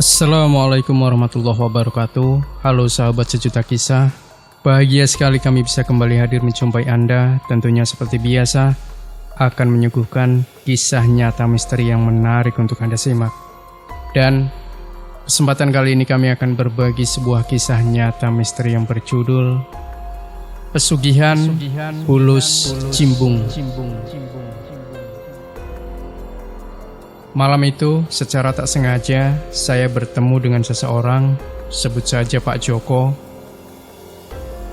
Assalamualaikum warahmatullahi wabarakatuh. Halo sahabat sejuta kisah. Bahagia sekali kami bisa kembali hadir menjumpai Anda. Tentunya seperti biasa akan menyuguhkan kisah nyata misteri yang menarik untuk Anda simak. Dan kesempatan kali ini kami akan berbagi sebuah kisah nyata misteri yang berjudul Pesugihan Bulus Cimbung. Malam itu, secara tak sengaja, saya bertemu dengan seseorang, sebut saja Pak Joko.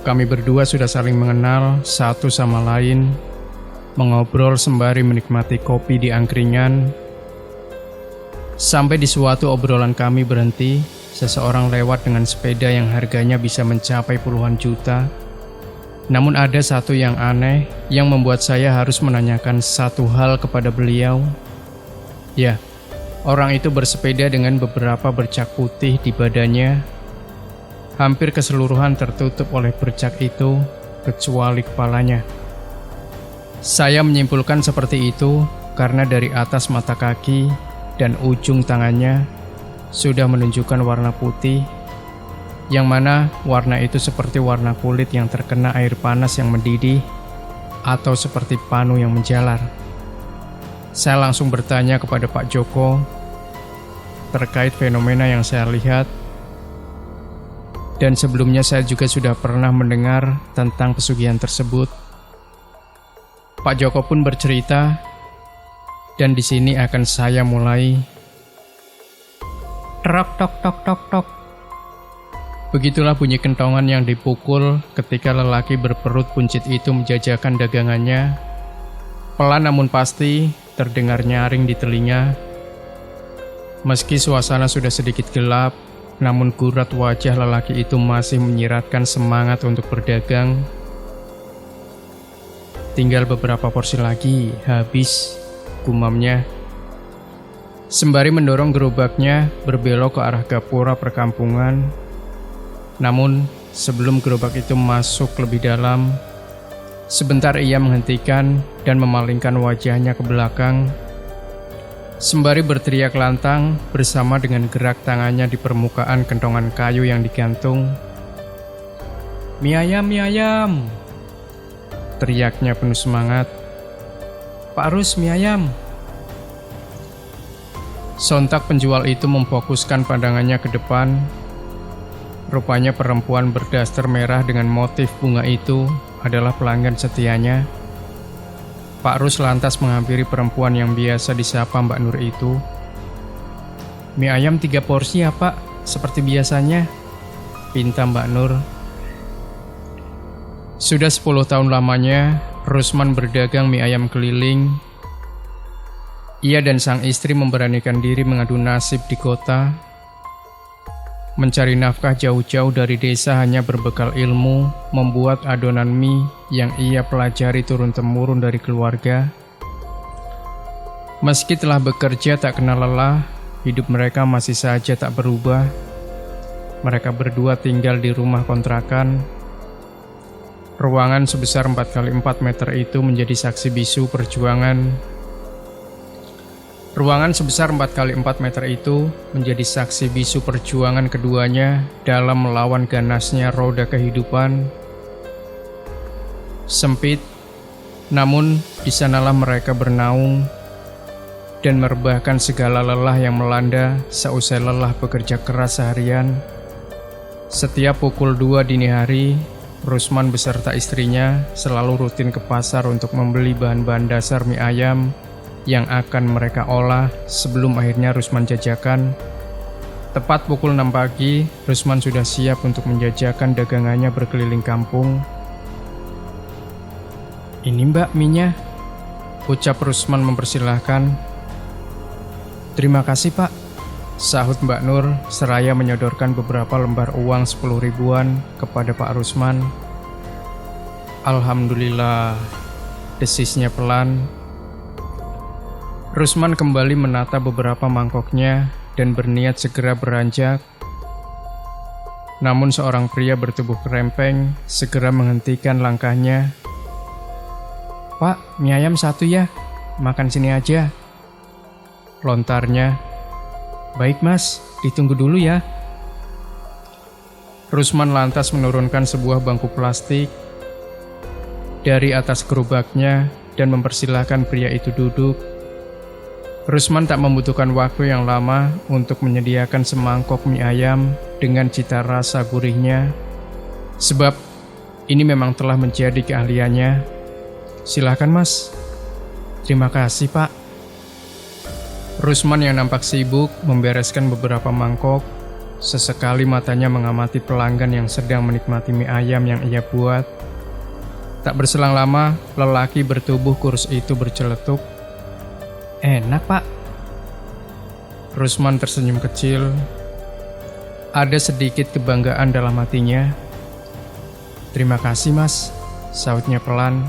Kami berdua sudah saling mengenal satu sama lain, mengobrol sembari menikmati kopi di angkringan. Sampai di suatu obrolan kami berhenti, seseorang lewat dengan sepeda yang harganya bisa mencapai puluhan juta. Namun ada satu yang aneh yang membuat saya harus menanyakan satu hal kepada beliau. Ya, orang itu bersepeda dengan beberapa bercak putih di badannya. Hampir keseluruhan tertutup oleh bercak itu, kecuali kepalanya. Saya menyimpulkan seperti itu karena dari atas mata kaki dan ujung tangannya sudah menunjukkan warna putih, yang mana warna itu seperti warna kulit yang terkena air panas yang mendidih, atau seperti panu yang menjalar. Saya langsung bertanya kepada Pak Joko terkait fenomena yang saya lihat, dan sebelumnya saya juga sudah pernah mendengar tentang pesugihan tersebut. Pak Joko pun bercerita, dan di sini akan saya mulai. Tok tok tok tok tok. Begitulah bunyi kentongan yang dipukul ketika lelaki berperut buncit itu menjajakan dagangannya. Pelan namun pasti terdengar nyaring di telinga. Meski suasana sudah sedikit gelap, namun gurat wajah lelaki itu masih menyiratkan semangat untuk berdagang. Tinggal beberapa porsi lagi, habis, gumamnya. Sembari mendorong gerobaknya berbelok ke arah gapura perkampungan. Namun, sebelum gerobak itu masuk lebih dalam, sebentar ia menghentikan dan memalingkan wajahnya ke belakang, sembari berteriak lantang bersama dengan gerak tangannya di permukaan kentongan kayu yang digantung. "Mie ayam, mie ayam!" teriaknya penuh semangat. "Pak Rus, mie ayam!" Sontak penjual itu memfokuskan pandangannya ke depan. Rupanya perempuan berdaster merah dengan motif bunga itu adalah pelanggan setianya. Pak Rus lantas menghampiri perempuan yang biasa disapa Mbak Nur itu. "Mie ayam 3 porsi ya Pak, seperti biasanya," pinta Mbak Nur. Sudah 10 tahun lamanya, Rusman berdagang mie ayam keliling. Ia dan sang istri memberanikan diri mengadu nasib di kota. Mencari nafkah jauh-jauh dari desa hanya berbekal ilmu membuat adonan mie yang ia pelajari turun-temurun dari keluarga. Meski telah bekerja tak kenal lelah, hidup mereka masih saja tak berubah. Mereka berdua tinggal di rumah kontrakan. Ruangan sebesar 4x4 meter itu menjadi saksi bisu perjuangan. Ruangan sebesar 4x4 meter itu menjadi saksi bisu perjuangan keduanya dalam melawan ganasnya roda kehidupan. Sempit, namun di sanalah mereka bernaung dan merebahkan segala lelah yang melanda seusai lelah bekerja keras seharian. Setiap pukul 2 dini hari, Rusman beserta istrinya selalu rutin ke pasar untuk membeli bahan-bahan dasar mie ayam yang akan mereka olah sebelum akhirnya Rusman jajakan. Tepat pukul 6 pagi, Rusman sudah siap untuk menjajakan dagangannya berkeliling kampung. "Ini Mbak mie-nya," ucap Rusman mempersilahkan. "Terima kasih Pak," sahut Mbak Nur seraya menyodorkan beberapa lembar uang 10 ribuan kepada Pak Rusman. "Alhamdulillah," desisnya pelan. Rusman kembali menata beberapa mangkoknya dan berniat segera beranjak. Namun seorang pria bertubuh kerempeng segera menghentikan langkahnya. "Pak, mie ayam 1 ya, makan sini aja," lontarnya. Baik mas, ditunggu dulu ya. Rusman lantas menurunkan sebuah bangku plastik dari atas gerobaknya dan mempersilahkan pria itu duduk. Rusman tak membutuhkan waktu yang lama untuk menyediakan semangkok mie ayam dengan cita rasa gurihnya, sebab ini memang telah menjadi keahliannya. Silakan mas. Terima kasih pak. Rusman yang nampak sibuk membereskan beberapa mangkok. Sesekali matanya mengamati pelanggan yang sedang menikmati mie ayam yang ia buat. Tak berselang lama, lelaki bertubuh kurus itu berceletuk. Enak pak. Rusman tersenyum kecil. Ada sedikit kebanggaan dalam hatinya. Terima kasih mas, sautnya pelan.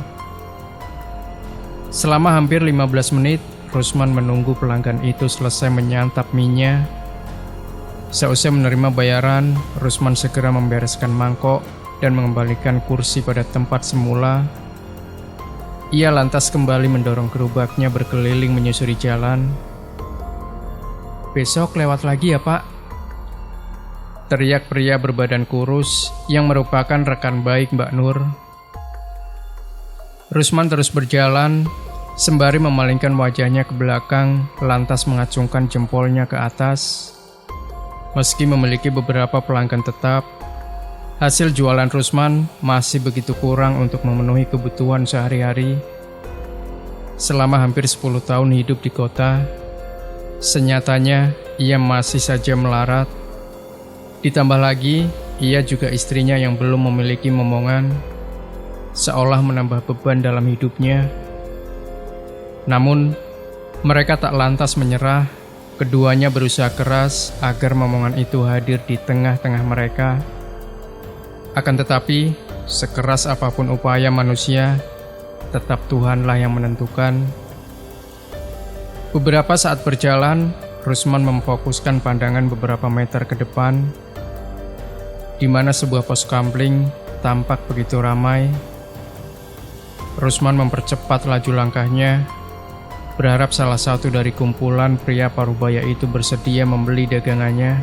Selama hampir 15 menit, Rusman menunggu pelanggan itu selesai menyantap mie-nya. Seusai menerima bayaran, Rusman segera membereskan mangkok dan mengembalikan kursi pada tempat semula. Ia lantas kembali mendorong gerobaknya berkeliling menyusuri jalan. Besok lewat lagi ya pak, teriak pria berbadan kurus yang merupakan rekan baik Mbak Nur. Rusman terus berjalan, sembari memalingkan wajahnya ke belakang, lantas mengacungkan jempolnya ke atas. Meski memiliki beberapa pelanggan tetap, hasil jualan Rusman masih begitu kurang untuk memenuhi kebutuhan sehari-hari. Selama hampir 10 tahun hidup di kota, senyatanya ia masih saja melarat. Ditambah lagi, ia juga istrinya yang belum memiliki momongan, seolah menambah beban dalam hidupnya. Namun, mereka tak lantas menyerah. Keduanya berusaha keras agar momongan itu hadir di tengah-tengah mereka. Akan tetapi, sekeras apapun upaya manusia, tetap Tuhanlah yang menentukan. Beberapa saat berjalan, Rusman memfokuskan pandangan beberapa meter ke depan, di mana sebuah pos kamling tampak begitu ramai. Rusman mempercepat laju langkahnya, berharap salah satu dari kumpulan pria parubaya itu bersedia membeli dagangannya.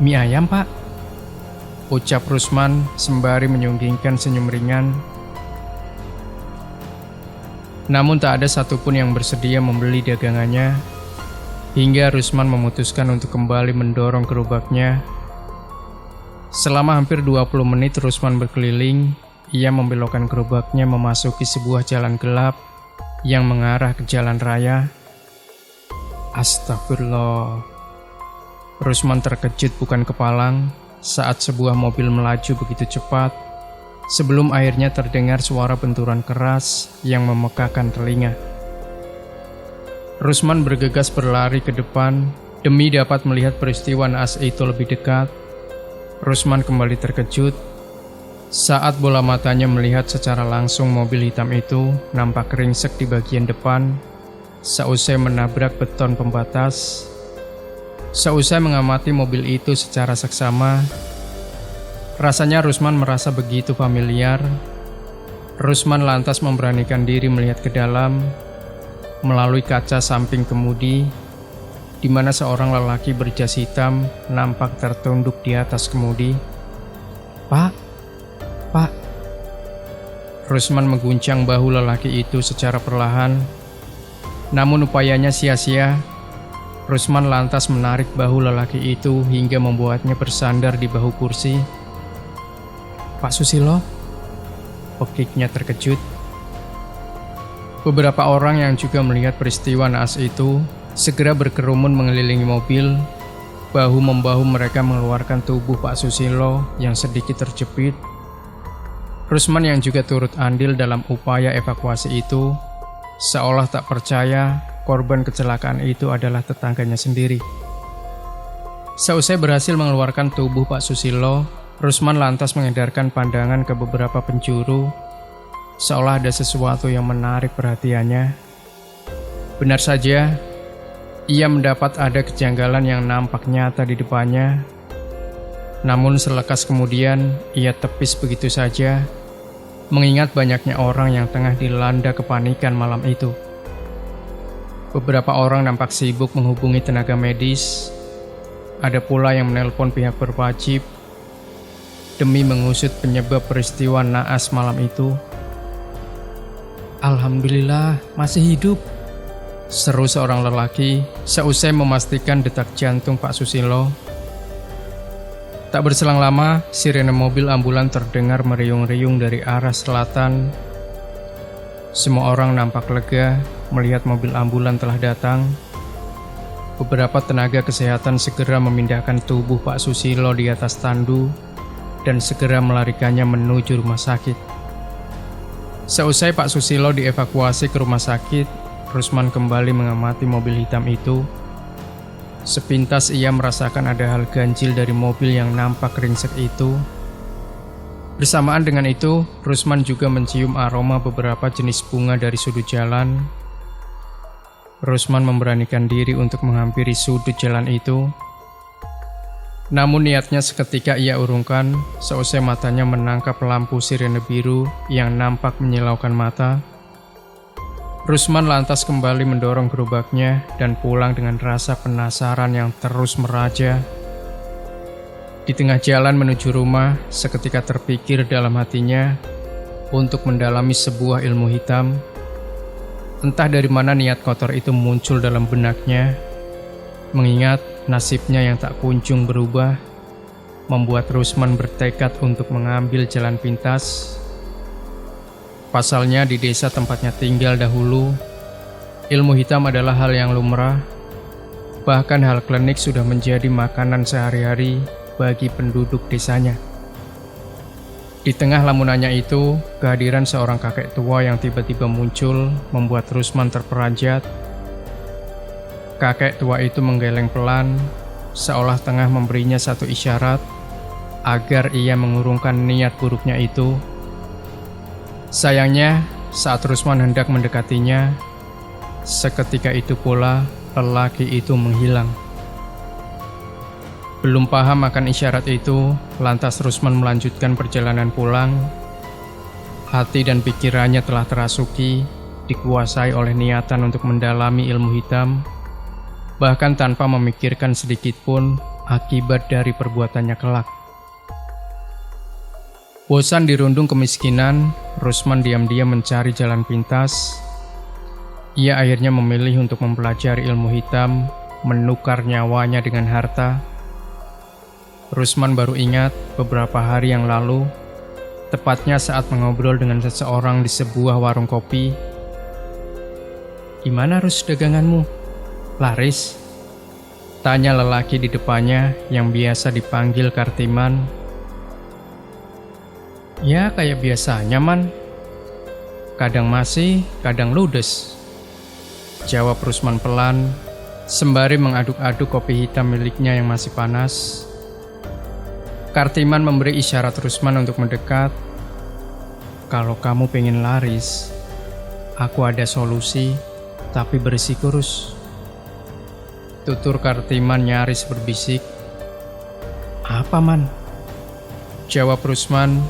Mie ayam pak, ucap Rusman sembari menyunggingkan senyum ringan. Namun tak ada satupun yang bersedia membeli dagangannya, hingga Rusman memutuskan untuk kembali mendorong gerobaknya. Selama hampir 20 menit Rusman berkeliling, ia membelokkan gerobaknya memasuki sebuah jalan gelap yang mengarah ke jalan raya. Astagfirullah. Rusman terkejut bukan kepalang saat sebuah mobil melaju begitu cepat, sebelum akhirnya terdengar suara benturan keras yang memekakan telinga. Rusman bergegas berlari ke depan demi dapat melihat peristiwa naas itu lebih dekat. Rusman kembali terkejut saat bola matanya melihat secara langsung mobil hitam itu nampak ringsek di bagian depan seusai menabrak beton pembatas. Seusai mengamati mobil itu secara seksama, rasanya Rusman merasa begitu familiar. Rusman lantas memberanikan diri melihat ke dalam melalui kaca samping kemudi, di mana seorang lelaki berjas hitam nampak tertunduk di atas kemudi. Pak, Rusman mengguncang bahu lelaki itu secara perlahan. Namun upayanya sia-sia. Rusman lantas menarik bahu lelaki itu hingga membuatnya bersandar di bahu kursi. Pak Susilo, pekiknya terkejut. Beberapa orang yang juga melihat peristiwa naas itu segera berkerumun mengelilingi mobil. Bahu-membahu mereka mengeluarkan tubuh Pak Susilo yang sedikit terjepit. Rusman yang juga turut andil dalam upaya evakuasi itu seolah tak percaya korban kecelakaan itu adalah tetangganya sendiri. Seusai berhasil mengeluarkan tubuh Pak Susilo, Rusman lantas mengedarkan pandangan ke beberapa penjuru, seolah ada sesuatu yang menarik perhatiannya. Benar saja, ia mendapat ada kejanggalan yang nampak nyata di depannya. Namun selekas kemudian, ia tepis begitu saja, mengingat banyaknya orang yang tengah dilanda kepanikan malam itu. Beberapa orang nampak sibuk menghubungi tenaga medis. Ada pula yang menelpon pihak berwajib demi mengusut penyebab peristiwa naas malam itu. "Alhamdulillah, masih hidup," seru seorang lelaki seusai memastikan detak jantung Pak Susilo. Tak berselang lama, sirene mobil ambulan terdengar meriung-riung dari arah selatan. Semua orang nampak lega melihat mobil ambulan telah datang. Beberapa tenaga kesehatan segera memindahkan tubuh Pak Susilo di atas tandu dan segera melarikannya menuju rumah sakit. Seusai Pak Susilo dievakuasi ke rumah sakit, Rusman kembali mengamati mobil hitam itu. Sepintas ia merasakan ada hal ganjil dari mobil yang nampak ringsek itu. Bersamaan dengan itu, Rusman juga mencium aroma beberapa jenis bunga dari sudut jalan. Rusman memberanikan diri untuk menghampiri sudut jalan itu. Namun niatnya seketika ia urungkan seusai matanya menangkap lampu sirene biru yang nampak menyilaukan mata. Rusman lantas kembali mendorong gerobaknya dan pulang dengan rasa penasaran yang terus meraja. Di tengah jalan menuju rumah, seketika terpikir dalam hatinya untuk mendalami sebuah ilmu hitam. Entah dari mana niat kotor itu muncul dalam benaknya, mengingat nasibnya yang tak kunjung berubah, membuat Rusman bertekad untuk mengambil jalan pintas. Pasalnya di desa tempatnya tinggal dahulu, ilmu hitam adalah hal yang lumrah. Bahkan hal klinik sudah menjadi makanan sehari-hari bagi penduduk desanya. Di tengah lamunannya itu, kehadiran seorang kakek tua yang tiba-tiba muncul membuat Rusman terperanjat. Kakek tua itu menggeleng pelan, seolah tengah memberinya satu isyarat agar ia mengurungkan niat buruknya itu. Sayangnya, saat Rusman hendak mendekatinya, seketika itu pula lelaki itu menghilang. Belum paham akan isyarat itu, lantas Rusman melanjutkan perjalanan pulang. Hati dan pikirannya telah terasuki, dikuasai oleh niatan untuk mendalami ilmu hitam, bahkan tanpa memikirkan sedikitpun akibat dari perbuatannya kelak. Bosan dirundung kemiskinan, Rusman diam-diam mencari jalan pintas. Ia akhirnya memilih untuk mempelajari ilmu hitam, menukar nyawanya dengan harta. Rusman baru ingat beberapa hari yang lalu, tepatnya saat mengobrol dengan seseorang di sebuah warung kopi. "Gimana Rus daganganmu? Laris?" tanya lelaki di depannya yang biasa dipanggil Kartiman. "Ya kayak biasanya man, kadang masih, kadang ludes," jawab Rusman pelan, sembari mengaduk-aduk kopi hitam miliknya yang masih panas. Kartiman memberi isyarat Rusman untuk mendekat. "Kalau kamu pengen laris, aku ada solusi, tapi berisiko Rus," tutur Kartiman nyaris berbisik. "Apa man?" jawab Rusman.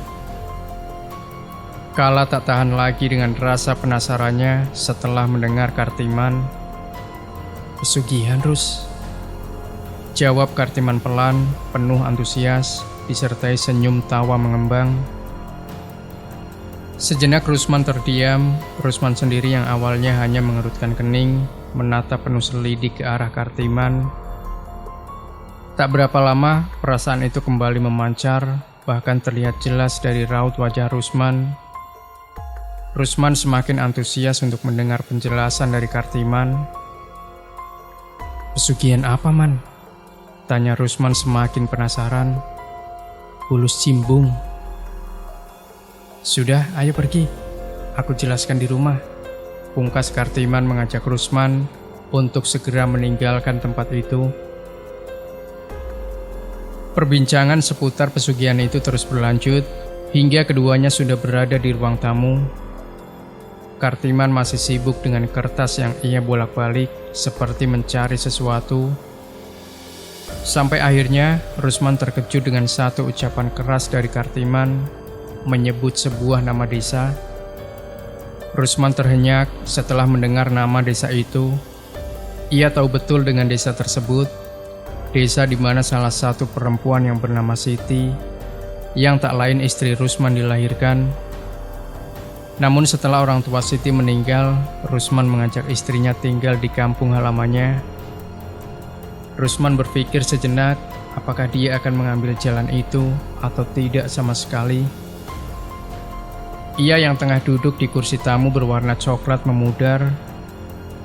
Kala tak tahan lagi dengan rasa penasarannya setelah mendengar Kartiman. "Pesugihan Rus," jawab Kartiman pelan, penuh antusias, disertai senyum tawa mengembang. Sejenak Rusman terdiam. Rusman sendiri yang awalnya hanya mengerutkan kening, menatap penuh selidik ke arah Kartiman. Tak berapa lama, perasaan itu kembali memancar, bahkan terlihat jelas dari raut wajah Rusman. Rusman semakin antusias untuk mendengar penjelasan dari Kartiman. "Pesugihan apa man?" tanya Rusman semakin penasaran. "Bulus cimbung." "Sudah, ayo pergi. Aku jelaskan di rumah." Pungkas Kartiman mengajak Rusman untuk segera meninggalkan tempat itu. Perbincangan seputar pesugihan itu terus berlanjut hingga keduanya sudah berada di ruang tamu. Kartiman masih sibuk dengan kertas yang ia bolak-balik seperti mencari sesuatu. Sampai akhirnya Rusman terkejut dengan satu ucapan keras dari Kartiman menyebut sebuah nama desa. Rusman terhenyak setelah mendengar nama desa itu. Ia tahu betul dengan desa tersebut, desa di mana salah satu perempuan yang bernama Siti, yang tak lain istri Rusman, dilahirkan. Namun setelah orang tua Siti meninggal, Rusman mengajak istrinya tinggal di kampung halamannya. Rusman berpikir sejenak apakah dia akan mengambil jalan itu atau tidak sama sekali. Ia yang tengah duduk di kursi tamu berwarna coklat memudar,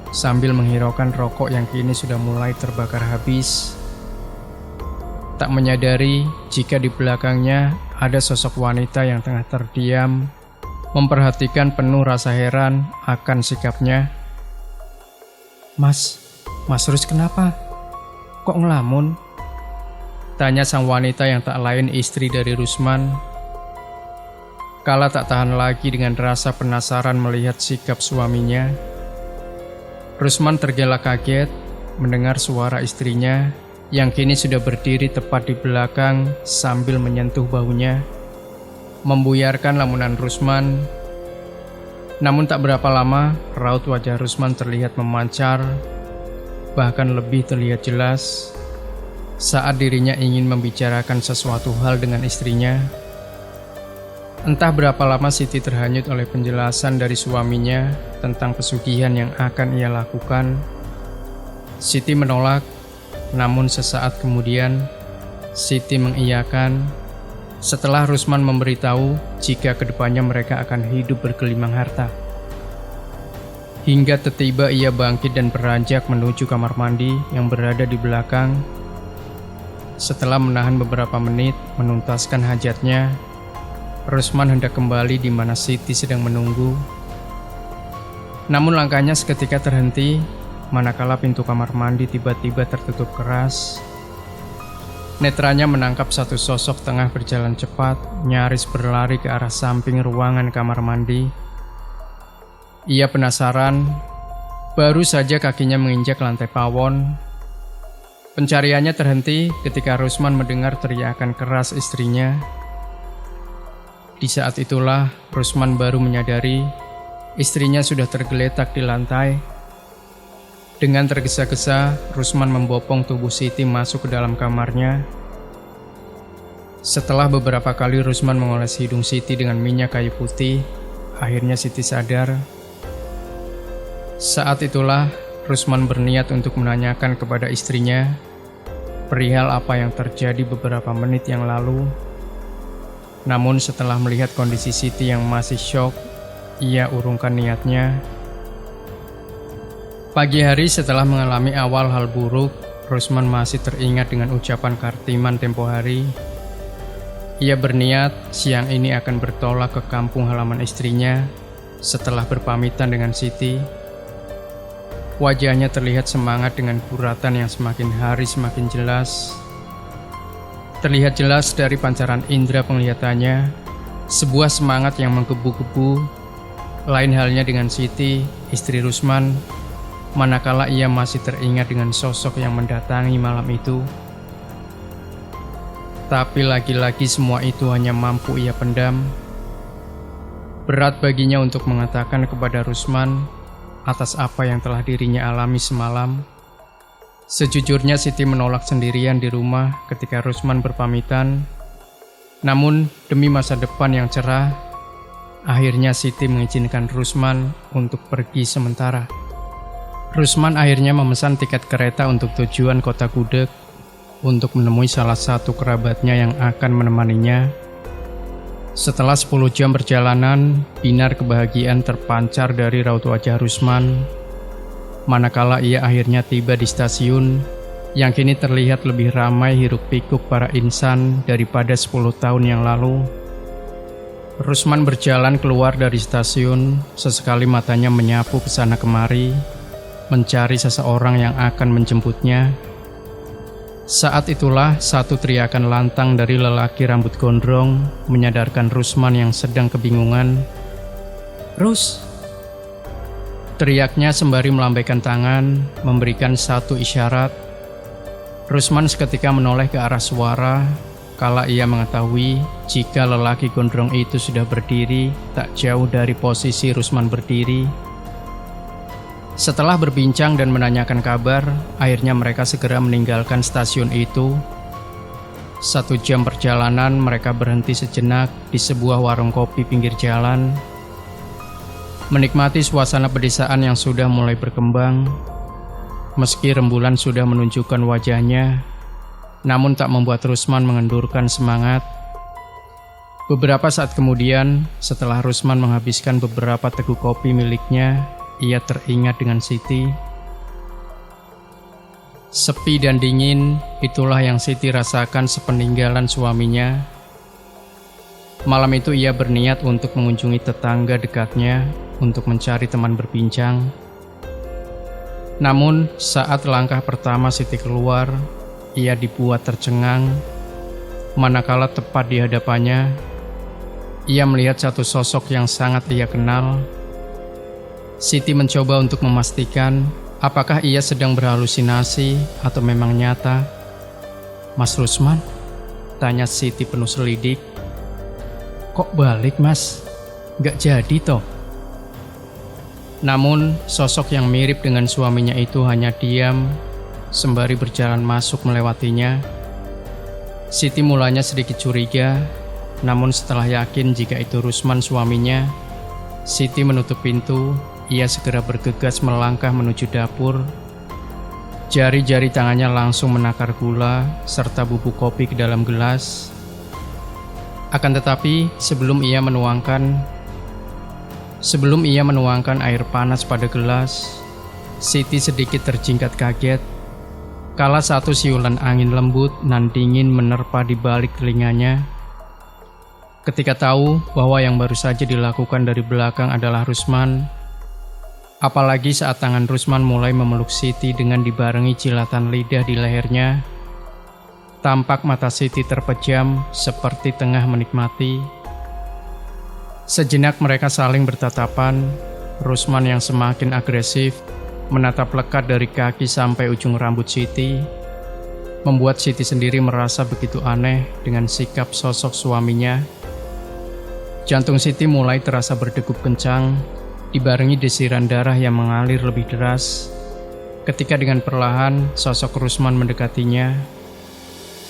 sambil menghiraukan rokok yang kini sudah mulai terbakar habis. Tak menyadari jika di belakangnya ada sosok wanita yang tengah terdiam, memperhatikan penuh rasa heran akan sikapnya. Mas Rus kenapa? Kok ngelamun? Tanya sang wanita yang tak lain istri dari Rusman. Kala tak tahan lagi dengan rasa penasaran melihat sikap suaminya, Rusman tergelak kaget mendengar suara istrinya yang kini sudah berdiri tepat di belakang sambil menyentuh bahunya, membuyarkan lamunan Rusman. Namun tak berapa lama, raut wajah Rusman terlihat memancar, bahkan lebih terlihat jelas saat dirinya ingin membicarakan sesuatu hal dengan istrinya. Entah berapa lama Siti terhanyut oleh penjelasan dari suaminya tentang pesugihan yang akan ia lakukan. Siti menolak, namun sesaat kemudian Siti mengiyakan setelah Rusman memberitahu jika kedepannya mereka akan hidup bergelimang harta. Hingga tiba-tiba ia bangkit dan beranjak menuju kamar mandi yang berada di belakang. Setelah menahan beberapa menit menuntaskan hajatnya, Rusman hendak kembali di mana Siti sedang menunggu. Namun langkahnya seketika terhenti manakala pintu kamar mandi tiba-tiba tertutup keras. Netranya menangkap satu sosok tengah berjalan cepat, nyaris berlari ke arah samping ruangan kamar mandi. Ia penasaran, baru saja kakinya menginjak lantai pawon. Pencariannya terhenti ketika Rusman mendengar teriakan keras istrinya. Di saat itulah Rusman baru menyadari istrinya sudah tergeletak di lantai. Dengan tergesa-gesa, Rusman membopong tubuh Siti masuk ke dalam kamarnya. Setelah beberapa kali Rusman mengoles hidung Siti dengan minyak kayu putih, akhirnya Siti sadar. Saat itulah Rusman berniat untuk menanyakan kepada istrinya perihal apa yang terjadi beberapa menit yang lalu. Namun setelah melihat kondisi Siti yang masih syok, ia urungkan niatnya. Pagi hari setelah mengalami awal hal buruk, Rusman masih teringat dengan ucapan Kartiman tempo hari. Ia berniat siang ini akan bertolak ke kampung halaman istrinya setelah berpamitan dengan Siti. Wajahnya terlihat semangat dengan guratan yang semakin hari semakin jelas. Terlihat jelas dari pancaran indera penglihatannya, sebuah semangat yang menggebu-gebu. Lain halnya dengan Siti, istri Rusman, manakala ia masih teringat dengan sosok yang mendatangi malam itu. Tapi lagi-lagi semua itu hanya mampu ia pendam. Berat baginya untuk mengatakan kepada Rusman atas apa yang telah dirinya alami semalam. Sejujurnya Siti menolak sendirian di rumah ketika Rusman berpamitan. Namun demi masa depan yang cerah, akhirnya Siti mengizinkan Rusman untuk pergi sementara. Rusman akhirnya memesan tiket kereta untuk tujuan kota Gudeg untuk menemui salah satu kerabatnya yang akan menemaninya. Setelah 10 jam perjalanan, binar kebahagiaan terpancar dari raut wajah Rusman. Manakala ia akhirnya tiba di stasiun, yang kini terlihat lebih ramai hiruk-pikuk para insan daripada 10 tahun yang lalu. Rusman berjalan keluar dari stasiun, sesekali matanya menyapu ke sana kemari, mencari seseorang yang akan menjemputnya. Saat itulah satu teriakan lantang dari lelaki rambut gondrong menyadarkan Rusman yang sedang kebingungan. "Rus!" Teriaknya sembari melambaikan tangan, memberikan satu isyarat. Rusman seketika menoleh ke arah suara, kala ia mengetahui jika lelaki gondrong itu sudah berdiri tak jauh dari posisi Rusman berdiri. Setelah berbincang dan menanyakan kabar, akhirnya mereka segera meninggalkan stasiun itu. 1 jam perjalanan, mereka berhenti sejenak di sebuah warung kopi pinggir jalan, menikmati suasana pedesaan yang sudah mulai berkembang. Meski rembulan sudah menunjukkan wajahnya, namun tak membuat Rusman mengendurkan semangat. Beberapa saat kemudian, setelah Rusman menghabiskan beberapa teguk kopi miliknya, ia teringat dengan Siti. Sepi dan dingin, itulah yang Siti rasakan sepeninggalan suaminya. Malam itu ia berniat untuk mengunjungi tetangga dekatnya untuk mencari teman berbincang. Namun, saat langkah pertama Siti keluar, ia dibuat tercengang, manakala tepat di hadapannya, ia melihat satu sosok yang sangat ia kenal. Siti mencoba untuk memastikan apakah ia sedang berhalusinasi atau memang nyata. "Mas Rusman?" tanya Siti penuh selidik. "Kok balik, Mas? Gak jadi toh?" Namun, sosok yang mirip dengan suaminya itu hanya diam, sembari berjalan masuk melewatinya. Siti mulanya sedikit curiga, namun setelah yakin jika itu Rusman suaminya, Siti menutup pintu. Ia segera bergegas melangkah menuju dapur. Jari-jari tangannya langsung menakar gula serta bubuk kopi ke dalam gelas. Akan tetapi, sebelum ia menuangkan air panas pada gelas, Siti sedikit terjingkat kaget kala satu siulan angin lembut nan dingin menerpa di balik telinganya. Ketika tahu bahwa yang baru saja dilakukan dari belakang adalah Rusman, apalagi saat tangan Rusman mulai memeluk Siti dengan dibarengi jilatan lidah di lehernya, tampak mata Siti terpejam seperti tengah menikmati. Sejenak mereka saling bertatapan. Rusman yang semakin agresif menatap lekat dari kaki sampai ujung rambut Siti, membuat Siti sendiri merasa begitu aneh dengan sikap sosok suaminya. Jantung Siti mulai terasa berdegup kencang, dibarengi desiran darah yang mengalir lebih deras ketika dengan perlahan sosok Rusman mendekatinya.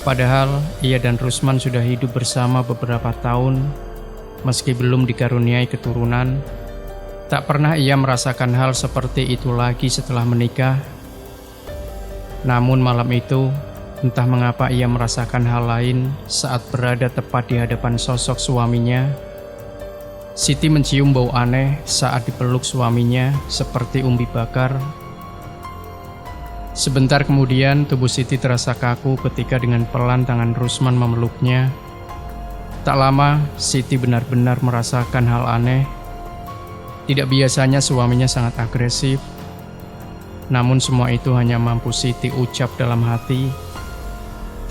Padahal ia dan Rusman sudah hidup bersama beberapa tahun. Meski belum dikaruniai keturunan, tak pernah ia merasakan hal seperti itu lagi setelah menikah. Namun malam itu, entah mengapa ia merasakan hal lain saat berada tepat di hadapan sosok suaminya. Siti mencium bau aneh saat dipeluk suaminya seperti umbi bakar. Sebentar kemudian tubuh Siti terasa kaku ketika dengan pelan tangan Rusman memeluknya. Tak lama, Siti benar-benar merasakan hal aneh. Tidak biasanya suaminya sangat agresif, namun semua itu hanya mampu Siti ucap dalam hati.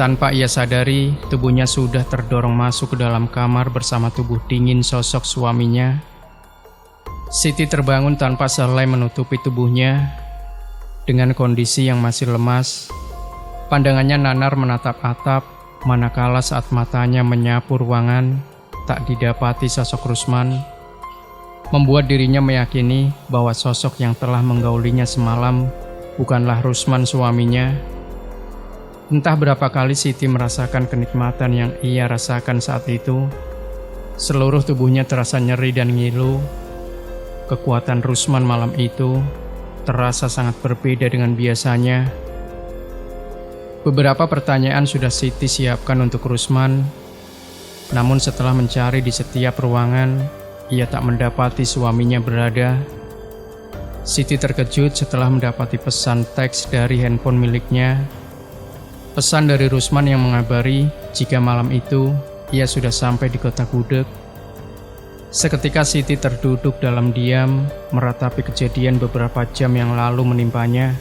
Tanpa ia sadari, tubuhnya sudah terdorong masuk ke dalam kamar bersama tubuh dingin sosok suaminya. Siti terbangun tanpa selai menutupi tubuhnya. Dengan kondisi yang masih lemas, pandangannya nanar menatap atap, manakala saat matanya menyapu ruangan, tak didapati sosok Rusman, membuat dirinya meyakini bahwa sosok yang telah menggaulinya semalam bukanlah Rusman suaminya. Entah berapa kali Siti merasakan kenikmatan yang ia rasakan saat itu. Seluruh tubuhnya terasa nyeri dan ngilu. Kekuatan Rusman malam itu terasa sangat berbeda dengan biasanya. Beberapa pertanyaan sudah Siti siapkan untuk Rusman, namun setelah mencari di setiap ruangan, ia tak mendapati suaminya berada. Siti terkejut setelah mendapati pesan teks dari handphone miliknya. Pesan dari Rusman yang mengabari jika malam itu ia sudah sampai di kota Gudeg. Seketika Siti terduduk dalam diam, meratapi kejadian beberapa jam yang lalu menimpanya.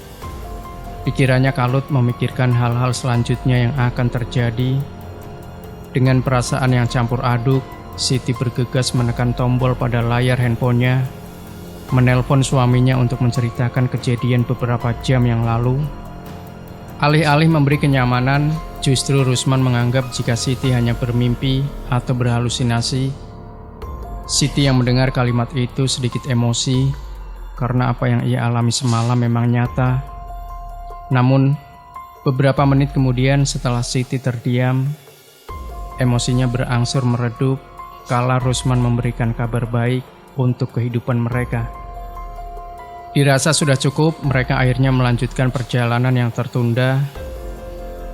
Pikirannya kalut memikirkan hal-hal selanjutnya yang akan terjadi. Dengan perasaan yang campur aduk, Siti bergegas menekan tombol pada layar handphonenya, menelpon suaminya untuk menceritakan kejadian beberapa jam yang lalu. Alih-alih memberi kenyamanan, justru Rusman menganggap jika Siti hanya bermimpi atau berhalusinasi. Siti yang mendengar kalimat itu sedikit emosi. karena apa yang ia alami semalam memang nyata. Namun, beberapa menit kemudian setelah Siti terdiam, emosinya berangsur meredup kala Rusman memberikan kabar baik untuk kehidupan mereka. Dirasa sudah cukup, mereka akhirnya melanjutkan perjalanan yang tertunda.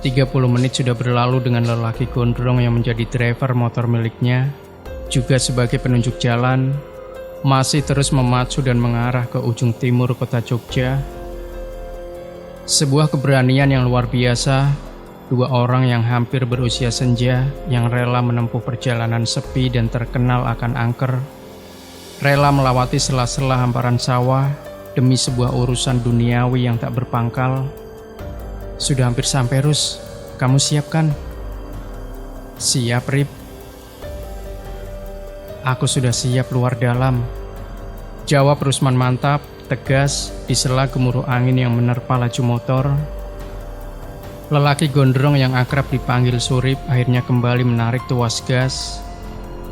30 menit sudah berlalu dengan lelaki gondrong yang menjadi driver motor miliknya, juga sebagai penunjuk jalan, masih terus memacu dan mengarah ke ujung timur kota Jogja. Sebuah keberanian yang luar biasa, dua orang yang hampir berusia senja yang rela menempuh perjalanan sepi dan terkenal akan angker, rela melewati sela-sela hamparan sawah demi sebuah urusan duniawi yang tak berpangkal. Sudah hampir sampai, Rus. Kamu siap kan? Siap, Rip. Aku sudah siap luar dalam, jawab Rusman mantap, tegas, di sela gemuruh angin yang menerpa laju motor. Lelaki gondrong yang akrab dipanggil Surip akhirnya kembali menarik tuas gas.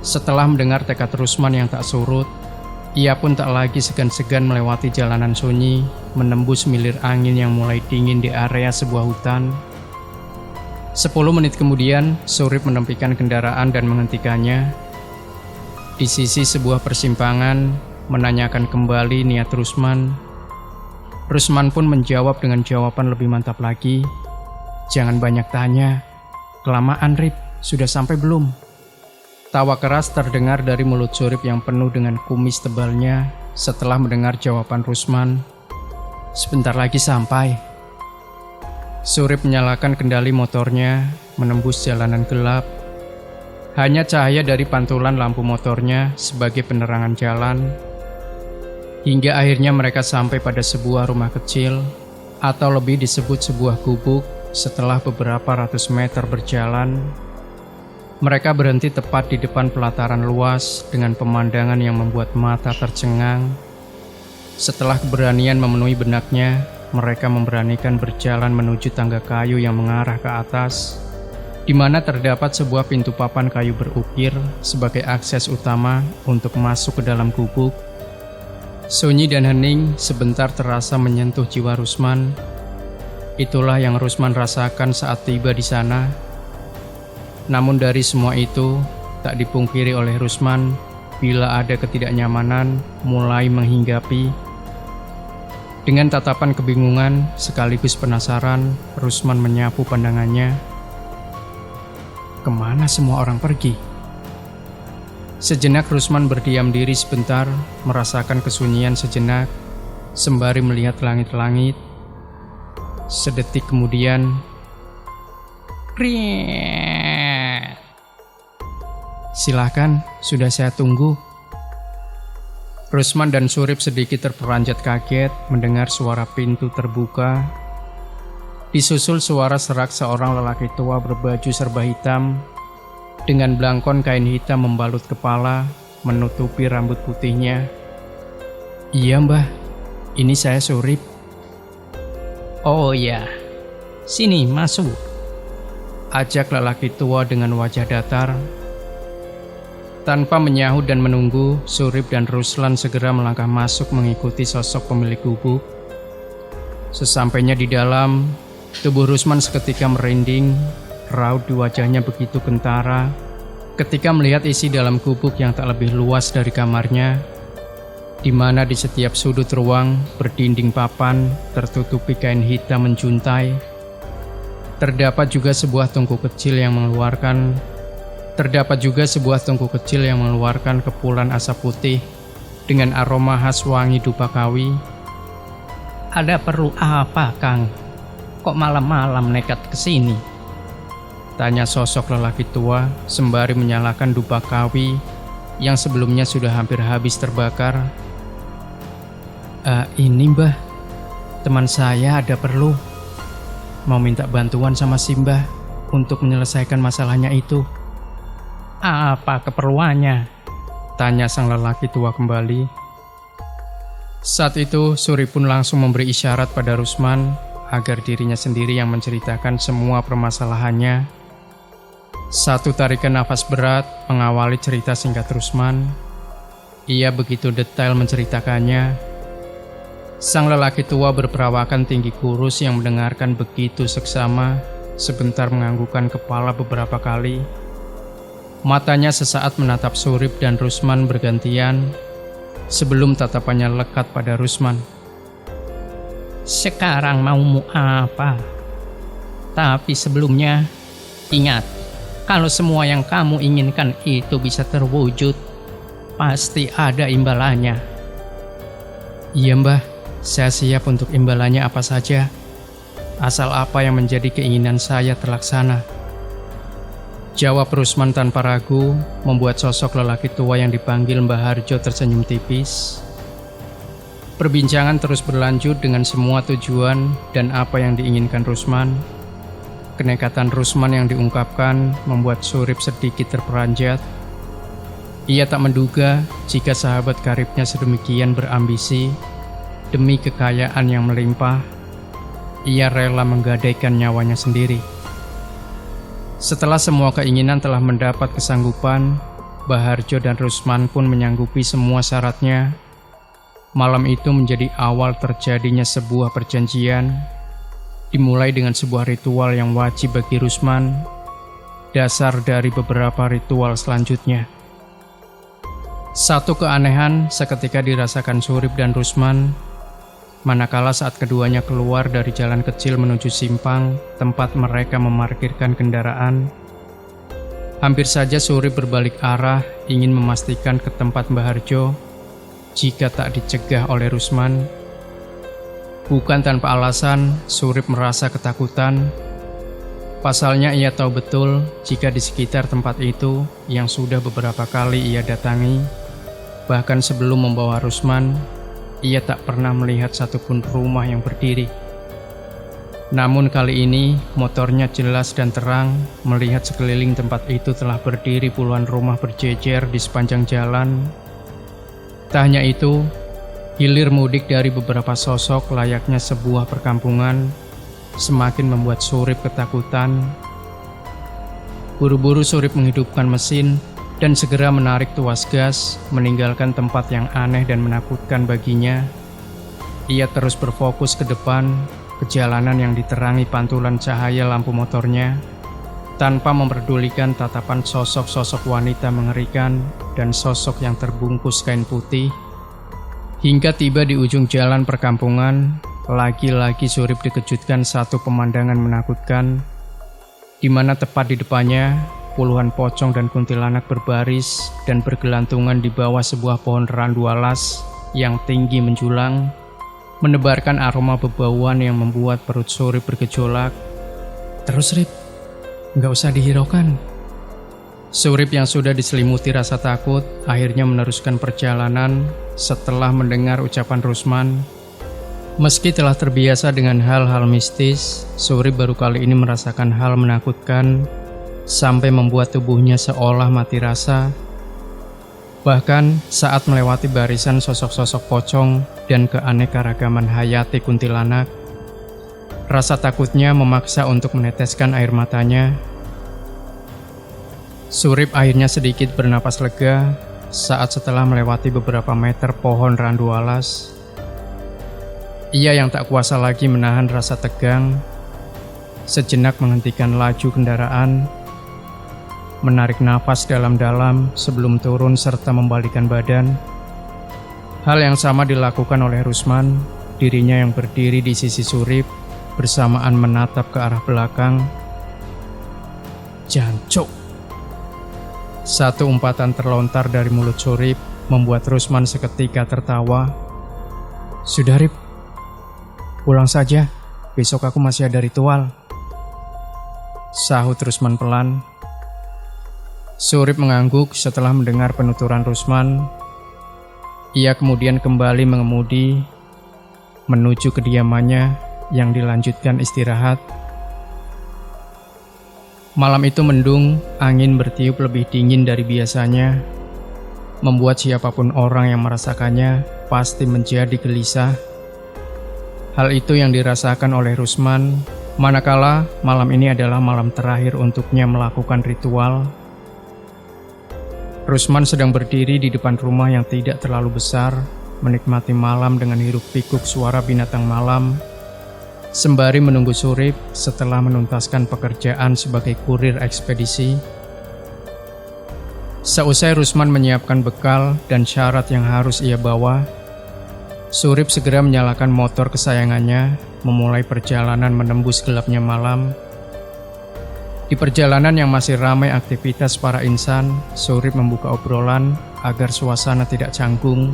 Setelah mendengar tekad Rusman yang tak surut, ia pun tak lagi segan-segan melewati jalanan sunyi, menembus milir angin yang mulai dingin di area sebuah hutan. 10 menit kemudian, Surip menempikan kendaraan dan menghentikannya di sisi sebuah persimpangan, menanyakan kembali niat Rusman. Rusman pun menjawab dengan jawaban lebih mantap lagi. Jangan banyak tanya. Kelamaan, Rip. Sudah sampai belum? Tawa keras terdengar dari mulut Surip yang penuh dengan kumis tebalnya setelah mendengar jawaban Rusman. Sebentar lagi sampai. Surip menyalakan kendali motornya, menembus jalanan gelap. Hanya cahaya dari pantulan lampu motornya sebagai penerangan jalan. Hingga akhirnya mereka sampai pada sebuah rumah kecil, atau lebih disebut sebuah gubuk. Setelah beberapa ratus meter berjalan, mereka berhenti tepat di depan pelataran luas dengan pemandangan yang membuat mata tercengang. Setelah keberanian memenuhi benaknya, mereka memberanikan berjalan menuju tangga kayu yang mengarah ke atas, di mana terdapat sebuah pintu papan kayu berukir sebagai akses utama untuk masuk ke dalam gubuk. Sunyi dan hening sebentar terasa menyentuh jiwa Rusman. Itulah yang Rusman rasakan saat tiba di sana. Namun dari semua itu, tak dipungkiri oleh Rusman bila ada ketidaknyamanan mulai menghinggapi. Dengan tatapan kebingungan sekaligus penasaran, Rusman menyapu pandangannya. Kemana semua orang pergi? Sejenak Rusman berdiam diri sebentar, merasakan kesunyian sejenak, sembari melihat langit-langit. Sedetik kemudian, Silahkan, sudah saya tunggu. Rusman dan Surip sedikit terperanjat kaget mendengar suara pintu terbuka. Disusul suara serak seorang lelaki tua berbaju serba hitam, dengan belangkon kain hitam membalut kepala, menutupi rambut putihnya. Iya mbah, ini saya Surip. Oh ya, sini masuk, ajak lelaki tua dengan wajah datar. Tanpa menyahut dan menunggu, Surip dan Ruslan segera melangkah masuk mengikuti sosok pemilik gubuk. Sesampainya di dalam, tubuh Rusman seketika merinding, raut di wajahnya begitu kentara ketika melihat isi dalam gubuk yang tak lebih luas dari kamarnya, di mana di setiap sudut ruang berdinding papan tertutupi kain hitam menjuntai. Terdapat juga sebuah tungku kecil yang mengeluarkan kepulan asap putih dengan aroma khas wangi dupa kawi. Ada perlu apa, Kang? Kok malam-malam nekat kesini? Tanya sosok lelaki tua sembari menyalakan dupa kawi yang sebelumnya sudah hampir habis terbakar. Ini mbah, teman saya ada perlu. Mau minta bantuan sama si mbah untuk menyelesaikan masalahnya itu. Apa keperluannya? Tanya sang lelaki tua kembali. Saat itu, Suri pun langsung memberi isyarat pada Rusman agar dirinya sendiri yang menceritakan semua permasalahannya. Satu tarikan nafas berat mengawali cerita singkat Rusman. Ia begitu detail menceritakannya. Sang lelaki tua berperawakan tinggi kurus yang mendengarkan begitu seksama, sebentar menganggukkan kepala beberapa kali. Matanya sesaat menatap Surip dan Rusman bergantian, sebelum tatapannya lekat pada Rusman. Sekarang maumu apa? Tapi sebelumnya, ingat, kalau semua yang kamu inginkan itu bisa terwujud, pasti ada imbalannya. Iya mbah, saya siap untuk imbalannya apa saja, asal apa yang menjadi keinginan saya terlaksana. Jawab Rusman tanpa ragu, membuat sosok lelaki tua yang dipanggil Mbah Harjo tersenyum tipis. Perbincangan terus berlanjut dengan semua tujuan dan apa yang diinginkan Rusman. Kenekatan Rusman yang diungkapkan membuat Surip sedikit terperanjat. Ia tak menduga jika sahabat karibnya sedemikian berambisi. Demi kekayaan yang melimpah, ia rela menggadaikan nyawanya sendiri. Setelah semua keinginan telah mendapat kesanggupan, Mbah Harjo dan Rusman pun menyanggupi semua syaratnya. Malam itu menjadi awal terjadinya sebuah perjanjian, dimulai dengan sebuah ritual yang wajib bagi Rusman, dasar dari beberapa ritual selanjutnya. Satu keanehan seketika dirasakan Surip dan Rusman, manakala saat keduanya keluar dari jalan kecil menuju simpang tempat mereka memarkirkan kendaraan. Hampir saja Surip berbalik arah ingin memastikan ke tempat Mbah Harjo, jika tak dicegah oleh Rusman. Bukan tanpa alasan, Surip merasa ketakutan. Pasalnya ia tahu betul jika di sekitar tempat itu yang sudah beberapa kali ia datangi, bahkan sebelum membawa Rusman, ia tak pernah melihat satupun rumah yang berdiri. Namun kali ini, motornya jelas dan terang melihat sekeliling tempat itu telah berdiri puluhan rumah berjejer di sepanjang jalan. Tak hanya itu, hilir mudik dari beberapa sosok layaknya sebuah perkampungan semakin membuat Surip ketakutan. Buru-buru Surip menghidupkan mesin dan segera menarik tuas gas, meninggalkan tempat yang aneh dan menakutkan baginya. Ia terus berfokus ke depan, ke jalanan yang diterangi pantulan cahaya lampu motornya, tanpa memperdulikan tatapan sosok-sosok wanita mengerikan dan sosok yang terbungkus kain putih. Hingga tiba di ujung jalan perkampungan, lagi-lagi Surip dikejutkan satu pemandangan menakutkan, di mana tepat di depannya puluhan pocong dan kuntilanak berbaris dan bergelantungan di bawah sebuah pohon randu alas yang tinggi menjulang, menebarkan aroma bebauan yang membuat perut Surip bergejolak. Terus Rip, nggak usah dihiraukan. Surip yang sudah diselimuti rasa takut akhirnya meneruskan perjalanan setelah mendengar ucapan Rusman. Meski telah terbiasa dengan hal-hal mistis, Surip baru kali ini merasakan hal menakutkan sampai membuat tubuhnya seolah mati rasa. Bahkan saat melewati barisan sosok-sosok pocong dan keanekaragaman hayati kuntilanak, rasa takutnya memaksa untuk meneteskan air matanya. Surip akhirnya sedikit bernapas lega saat setelah melewati beberapa meter pohon randu alas. Ia yang tak kuasa lagi menahan rasa tegang, sejenak menghentikan laju kendaraan, menarik nafas dalam-dalam sebelum turun serta membalikkan badan. Hal yang sama dilakukan oleh Rusman, dirinya yang berdiri di sisi Surip, bersamaan menatap ke arah belakang. Jancuk! Satu umpatan terlontar dari mulut Surip, membuat Rusman seketika tertawa. Sudah Rip, pulang saja, besok aku masih ada ritual, sahut Rusman pelan. Surip mengangguk setelah mendengar penuturan Rusman. Ia kemudian kembali mengemudi menuju kediamannya yang dilanjutkan istirahat. Malam itu mendung, angin bertiup lebih dingin dari biasanya, membuat siapapun orang yang merasakannya pasti menjadi gelisah. Hal itu yang dirasakan oleh Rusman, manakala malam ini adalah malam terakhir untuknya melakukan ritual. Rusman sedang berdiri di depan rumah yang tidak terlalu besar, menikmati malam dengan hiruk-pikuk suara binatang malam, sembari menunggu Surip setelah menuntaskan pekerjaan sebagai kurir ekspedisi. Seusai Rusman menyiapkan bekal dan syarat yang harus ia bawa, Surip segera menyalakan motor kesayangannya, memulai perjalanan menembus gelapnya malam. Di perjalanan yang masih ramai aktivitas para insan, Surip membuka obrolan agar suasana tidak canggung.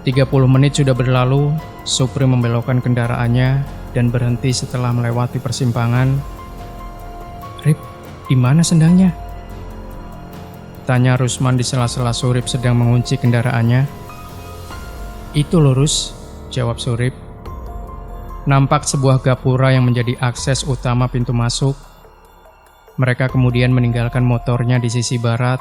30 menit sudah berlalu, Supri membelokkan kendaraannya dan berhenti setelah melewati persimpangan. "Rip, di mana sendangnya?" tanya Rusman di sela-sela Surip sedang mengunci kendaraannya. "Itu lurus," jawab Surip. Nampak sebuah gapura yang menjadi akses utama pintu masuk. Mereka kemudian meninggalkan motornya di sisi barat.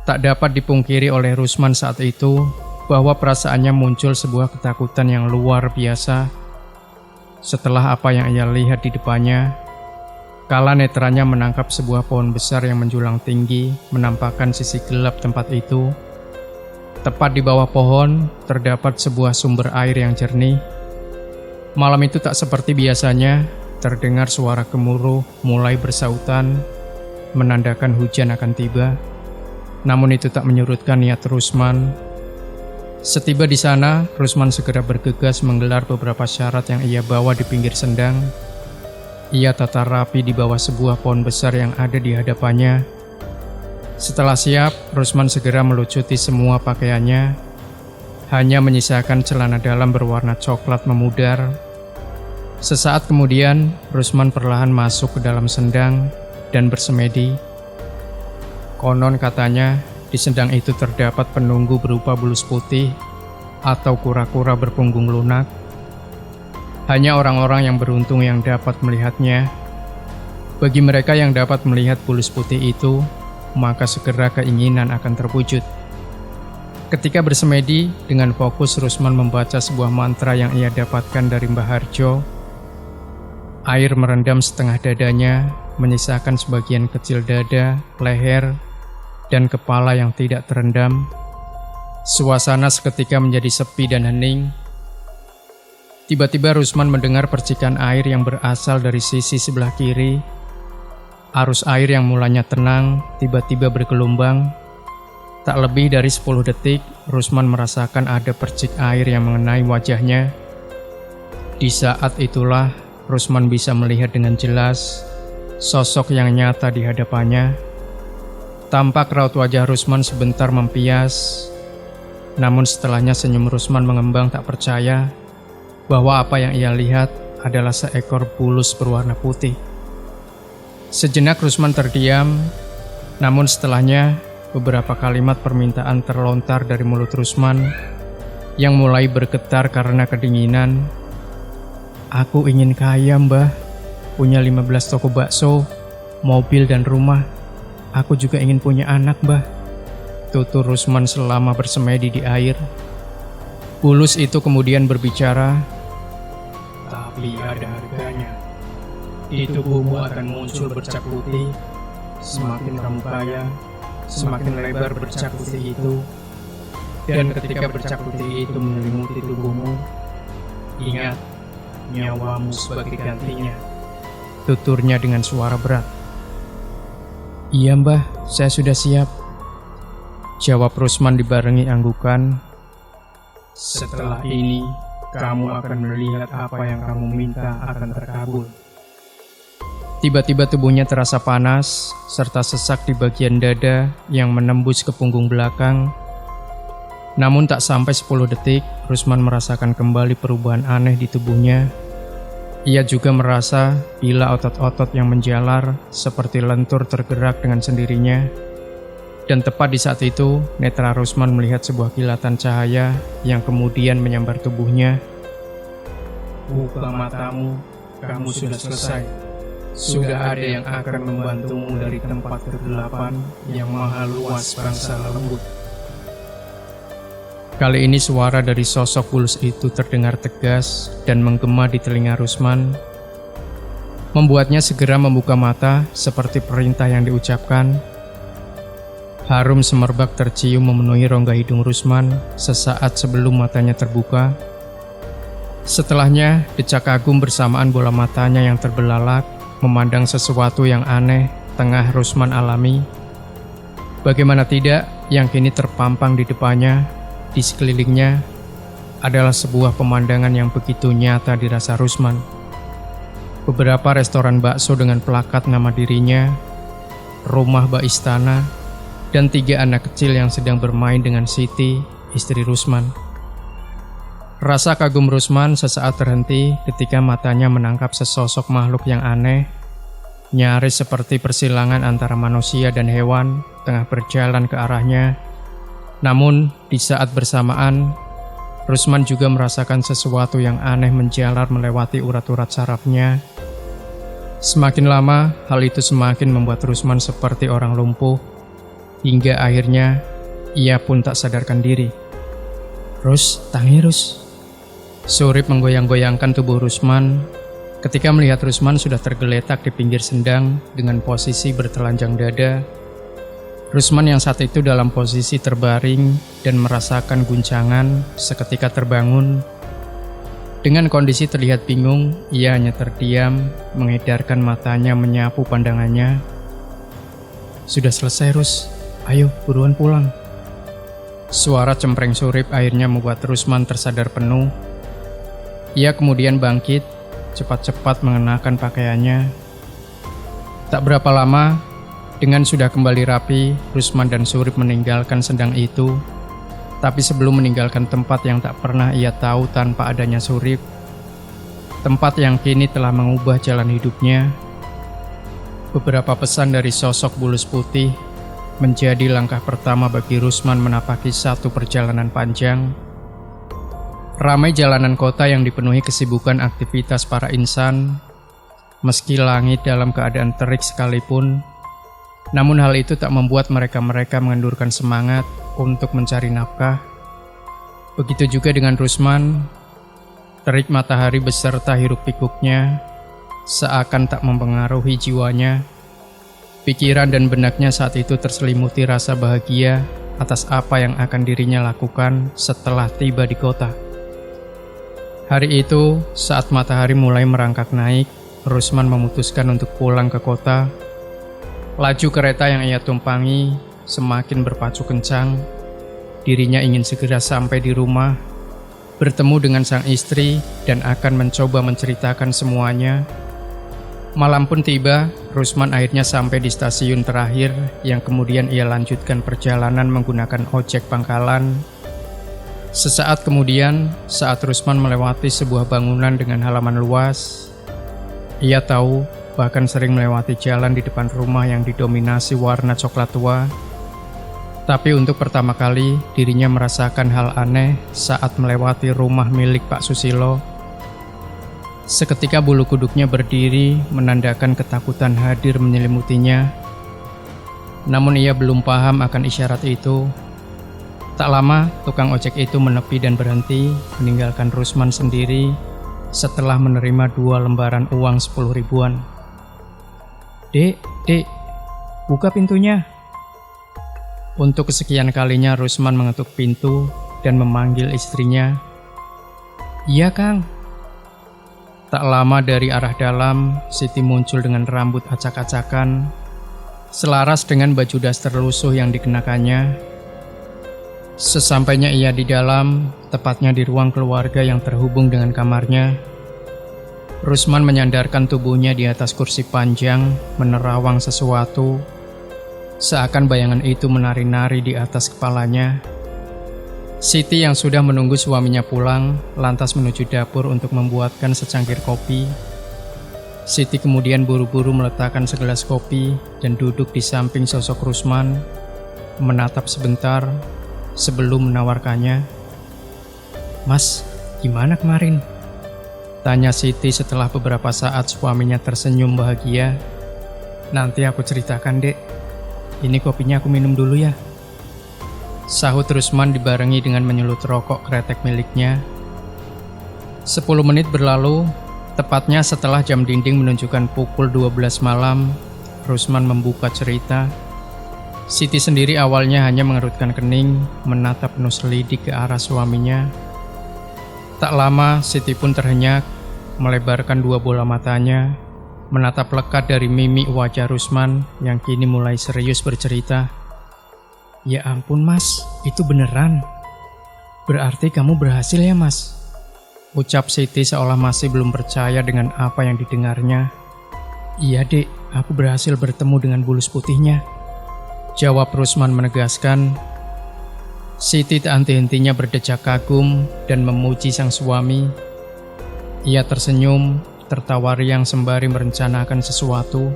Tak dapat dipungkiri oleh Rusman saat itu bahwa perasaannya muncul sebuah ketakutan yang luar biasa setelah apa yang ia lihat di depannya. Kala netranya menangkap sebuah pohon besar yang menjulang tinggi, menampakkan sisi gelap tempat itu. Tepat di bawah pohon, terdapat sebuah sumber air yang jernih. Malam itu tak seperti biasanya, terdengar suara gemuruh mulai bersautan, menandakan hujan akan tiba. Namun itu tak menyurutkan niat Rusman. Setiba di sana, Rusman segera bergegas menggelar beberapa syarat yang ia bawa di pinggir sendang. Ia tata rapi di bawah sebuah pohon besar yang ada di hadapannya. Setelah siap, Rusman segera melucuti semua pakaiannya, hanya menyisakan celana dalam berwarna coklat memudar. Sesaat kemudian, Rusman perlahan masuk ke dalam sendang dan bersemedi. Konon katanya, di sendang itu terdapat penunggu berupa bulus putih atau kura-kura berpunggung lunak. Hanya orang-orang yang beruntung yang dapat melihatnya. Bagi mereka yang dapat melihat bulus putih itu, maka segera keinginan akan terwujud. Ketika bersemedi, dengan fokus Rusman membaca sebuah mantra yang ia dapatkan dari Mbah Harjo. Air merendam setengah dadanya, menyisakan sebagian kecil dada, leher, dan kepala yang tidak terendam. Suasana seketika menjadi sepi dan hening. Tiba-tiba Rusman mendengar percikan air yang berasal dari sisi sebelah kiri. Arus air yang mulanya tenang, tiba-tiba bergelombang. Tak lebih dari 10 detik, Rusman merasakan ada percik air yang mengenai wajahnya. Di saat itulah, Rusman bisa melihat dengan jelas sosok yang nyata di hadapannya. Tampak raut wajah Rusman sebentar mempias. Namun setelahnya senyum Rusman mengembang tak percaya bahwa apa yang ia lihat adalah seekor bulus berwarna putih. Sejenak Rusman terdiam, namun setelahnya beberapa kalimat permintaan terlontar dari mulut Rusman yang mulai bergetar karena kedinginan. "Aku ingin kaya, Mbah. Punya 15 toko bakso, mobil dan rumah. Aku juga ingin punya anak, Mbah," tutur Rusman selama bersemedi di air. Bulus itu kemudian berbicara, "Tapi ada harganya. Di tubuhmu akan muncul bercak putih. Semakin kamu kaya, semakin lebar bercak putih itu. Dan ketika bercak putih itu menyelimuti tubuhmu, ingat, nyawamu sebagai gantinya," tuturnya dengan suara berat. "Iya, Mbah, saya sudah siap," jawab Rusman dibarengi anggukan. "Setelah ini, kamu akan melihat apa yang kamu minta akan terkabul." Tiba-tiba tubuhnya terasa panas, serta sesak di bagian dada yang menembus ke punggung belakang. Namun tak sampai 10 detik, Rusman merasakan kembali perubahan aneh di tubuhnya. Ia juga merasa bila otot-otot yang menjalar seperti lentur tergerak dengan sendirinya. Dan tepat di saat itu, netra Rusman melihat sebuah kilatan cahaya yang kemudian menyambar tubuhnya. "Buka matamu, kamu sudah selesai. Sudah ada yang akan membantumu dari tempat kegelapan yang maha luas bangsa lembut." Kali ini suara dari sosok bulus itu terdengar tegas dan menggema di telinga Rusman, membuatnya segera membuka mata seperti perintah yang diucapkan. Harum semerbak tercium memenuhi rongga hidung Rusman sesaat sebelum matanya terbuka. Setelahnya, decak kagum bersamaan bola matanya yang terbelalak memandang sesuatu yang aneh tengah Rusman alami. Bagaimana tidak, yang kini terpampang di depannya, di sekelilingnya, adalah sebuah pemandangan yang begitu nyata dirasa Rusman. Beberapa restoran bakso dengan plakat nama dirinya, rumah bak istana, dan 3 anak kecil yang sedang bermain dengan Siti, istri Rusman. Rasa kagum Rusman sesaat terhenti ketika matanya menangkap sesosok makhluk yang aneh, nyaris seperti persilangan antara manusia dan hewan tengah berjalan ke arahnya. Namun, di saat bersamaan, Rusman juga merasakan sesuatu yang aneh menjalar melewati urat-urat sarafnya. Semakin lama, hal itu semakin membuat Rusman seperti orang lumpuh, hingga akhirnya ia pun tak sadarkan diri. "Rus, tangi Rus." Surip menggoyang-goyangkan tubuh Rusman ketika melihat Rusman sudah tergeletak di pinggir sendang dengan posisi bertelanjang dada. Rusman yang saat itu dalam posisi terbaring dan merasakan guncangan seketika terbangun. Dengan kondisi terlihat bingung, ia hanya terdiam, mengedarkan matanya menyapu pandangannya. "Sudah selesai, Rus. Ayo, buruan pulang." Suara cempreng Surip akhirnya membuat Rusman tersadar penuh. Ia kemudian bangkit, cepat-cepat mengenakan pakaiannya. Tak berapa lama, dengan sudah kembali rapi, Rusman dan Surip meninggalkan sendang itu. Tapi sebelum meninggalkan tempat yang tak pernah ia tahu tanpa adanya Surip, tempat yang kini telah mengubah jalan hidupnya, beberapa pesan dari sosok bulus putih menjadi langkah pertama bagi Rusman menapaki satu perjalanan panjang. Ramai jalanan kota yang dipenuhi kesibukan aktivitas para insan, meski langit dalam keadaan terik sekalipun. Namun hal itu tak membuat mereka-mereka mengendurkan semangat untuk mencari nafkah. Begitu juga dengan Rusman, terik matahari beserta hiruk-pikuknya seakan tak mempengaruhi jiwanya. Pikiran dan benaknya saat itu terselimuti rasa bahagia atas apa yang akan dirinya lakukan setelah tiba di kota. Hari itu, saat matahari mulai merangkak naik, Rusman memutuskan untuk pulang ke kota. Laju kereta yang ia tumpangi semakin berpacu kencang. Dirinya ingin segera sampai di rumah, bertemu dengan sang istri, dan akan mencoba menceritakan semuanya. Malam pun tiba, Rusman akhirnya sampai di stasiun terakhir, yang kemudian ia lanjutkan perjalanan menggunakan ojek pangkalan. Sesaat kemudian, saat Rusman melewati sebuah bangunan dengan halaman luas, ia tahu, bahkan sering melewati jalan di depan rumah yang didominasi warna coklat tua. Tapi untuk pertama kali, dirinya merasakan hal aneh saat melewati rumah milik Pak Susilo. Seketika bulu kuduknya berdiri, menandakan ketakutan hadir menyelimutinya. Namun ia belum paham akan isyarat itu. Tak lama, tukang ojek itu menepi dan berhenti, meninggalkan Rusman sendiri setelah menerima 2 lembaran uang 10 ribuan. Dek, buka pintunya." Untuk kesekian kalinya Rusman mengetuk pintu dan memanggil istrinya. "Iya, Kang." Tak lama dari arah dalam, Siti muncul dengan rambut acak-acakan, selaras dengan baju daster lusuh yang dikenakannya. Sesampainya ia di dalam, tepatnya di ruang keluarga yang terhubung dengan kamarnya, Rusman menyandarkan tubuhnya di atas kursi panjang, menerawang sesuatu, seakan bayangan itu menari-nari di atas kepalanya. Siti yang sudah menunggu suaminya pulang, lantas menuju dapur untuk membuatkan secangkir kopi. Siti kemudian buru-buru meletakkan segelas kopi dan duduk di samping sosok Rusman, menatap sebentar sebelum menawarkannya. "Mas, gimana kemarin?" tanya Siti setelah beberapa saat suaminya tersenyum bahagia. "Nanti aku ceritakan, Dek. Ini kopinya aku minum dulu ya," sahut Rusman dibarengi dengan menyulut rokok kretek miliknya. 10 menit berlalu, tepatnya setelah jam dinding menunjukkan pukul 12 malam, Rusman membuka cerita. Siti sendiri awalnya hanya mengerutkan kening, menatap penuh selidik ke arah suaminya. Tak lama, Siti pun terhenyak, melebarkan dua bola matanya, menatap lekat dari mimik wajah Rusman yang kini mulai serius bercerita. "Ya ampun mas, itu beneran. Berarti kamu berhasil ya mas?" Ucap Siti seolah masih belum percaya dengan apa yang didengarnya. "Iya dek, aku berhasil bertemu dengan bulus putihnya," jawab Rusman menegaskan. Siti tak henti-hentinya berdecak kagum dan memuji sang suami. Ia tersenyum, tertawa riang sembari merencanakan sesuatu,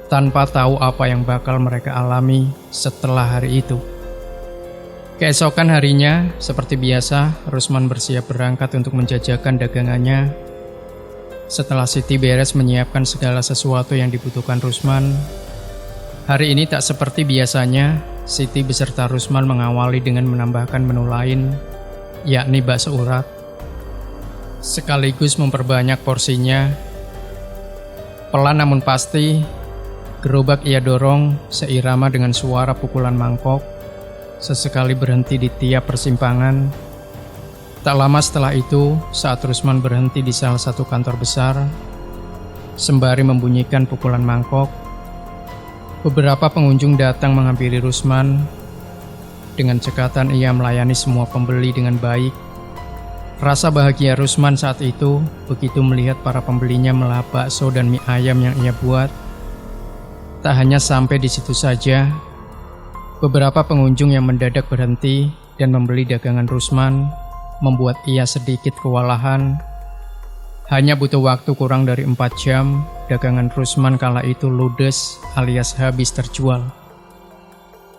tanpa tahu apa yang bakal mereka alami setelah hari itu. Keesokan harinya, seperti biasa, Rusman bersiap berangkat untuk menjajakan dagangannya. Setelah Siti beres menyiapkan segala sesuatu yang dibutuhkan Rusman, hari ini tak seperti biasanya. Siti beserta Rusman mengawali dengan menambahkan menu lain, yakni bakso urat, sekaligus memperbanyak porsinya. Pelan namun pasti, gerobak ia dorong seirama dengan suara pukulan mangkok, sesekali berhenti di tiap persimpangan. Tak lama setelah itu, saat Rusman berhenti di salah satu kantor besar, sembari membunyikan pukulan mangkok, beberapa pengunjung datang menghampiri Rusman. Dengan cekatan ia melayani semua pembeli dengan baik. Rasa bahagia Rusman saat itu begitu melihat para pembelinya melahap bakso dan mie ayam yang ia buat. Tak hanya sampai di situ saja, beberapa pengunjung yang mendadak berhenti dan membeli dagangan Rusman membuat ia sedikit kewalahan. Hanya butuh waktu kurang dari 4 jam, dagangan Rusman kala itu ludes alias habis terjual.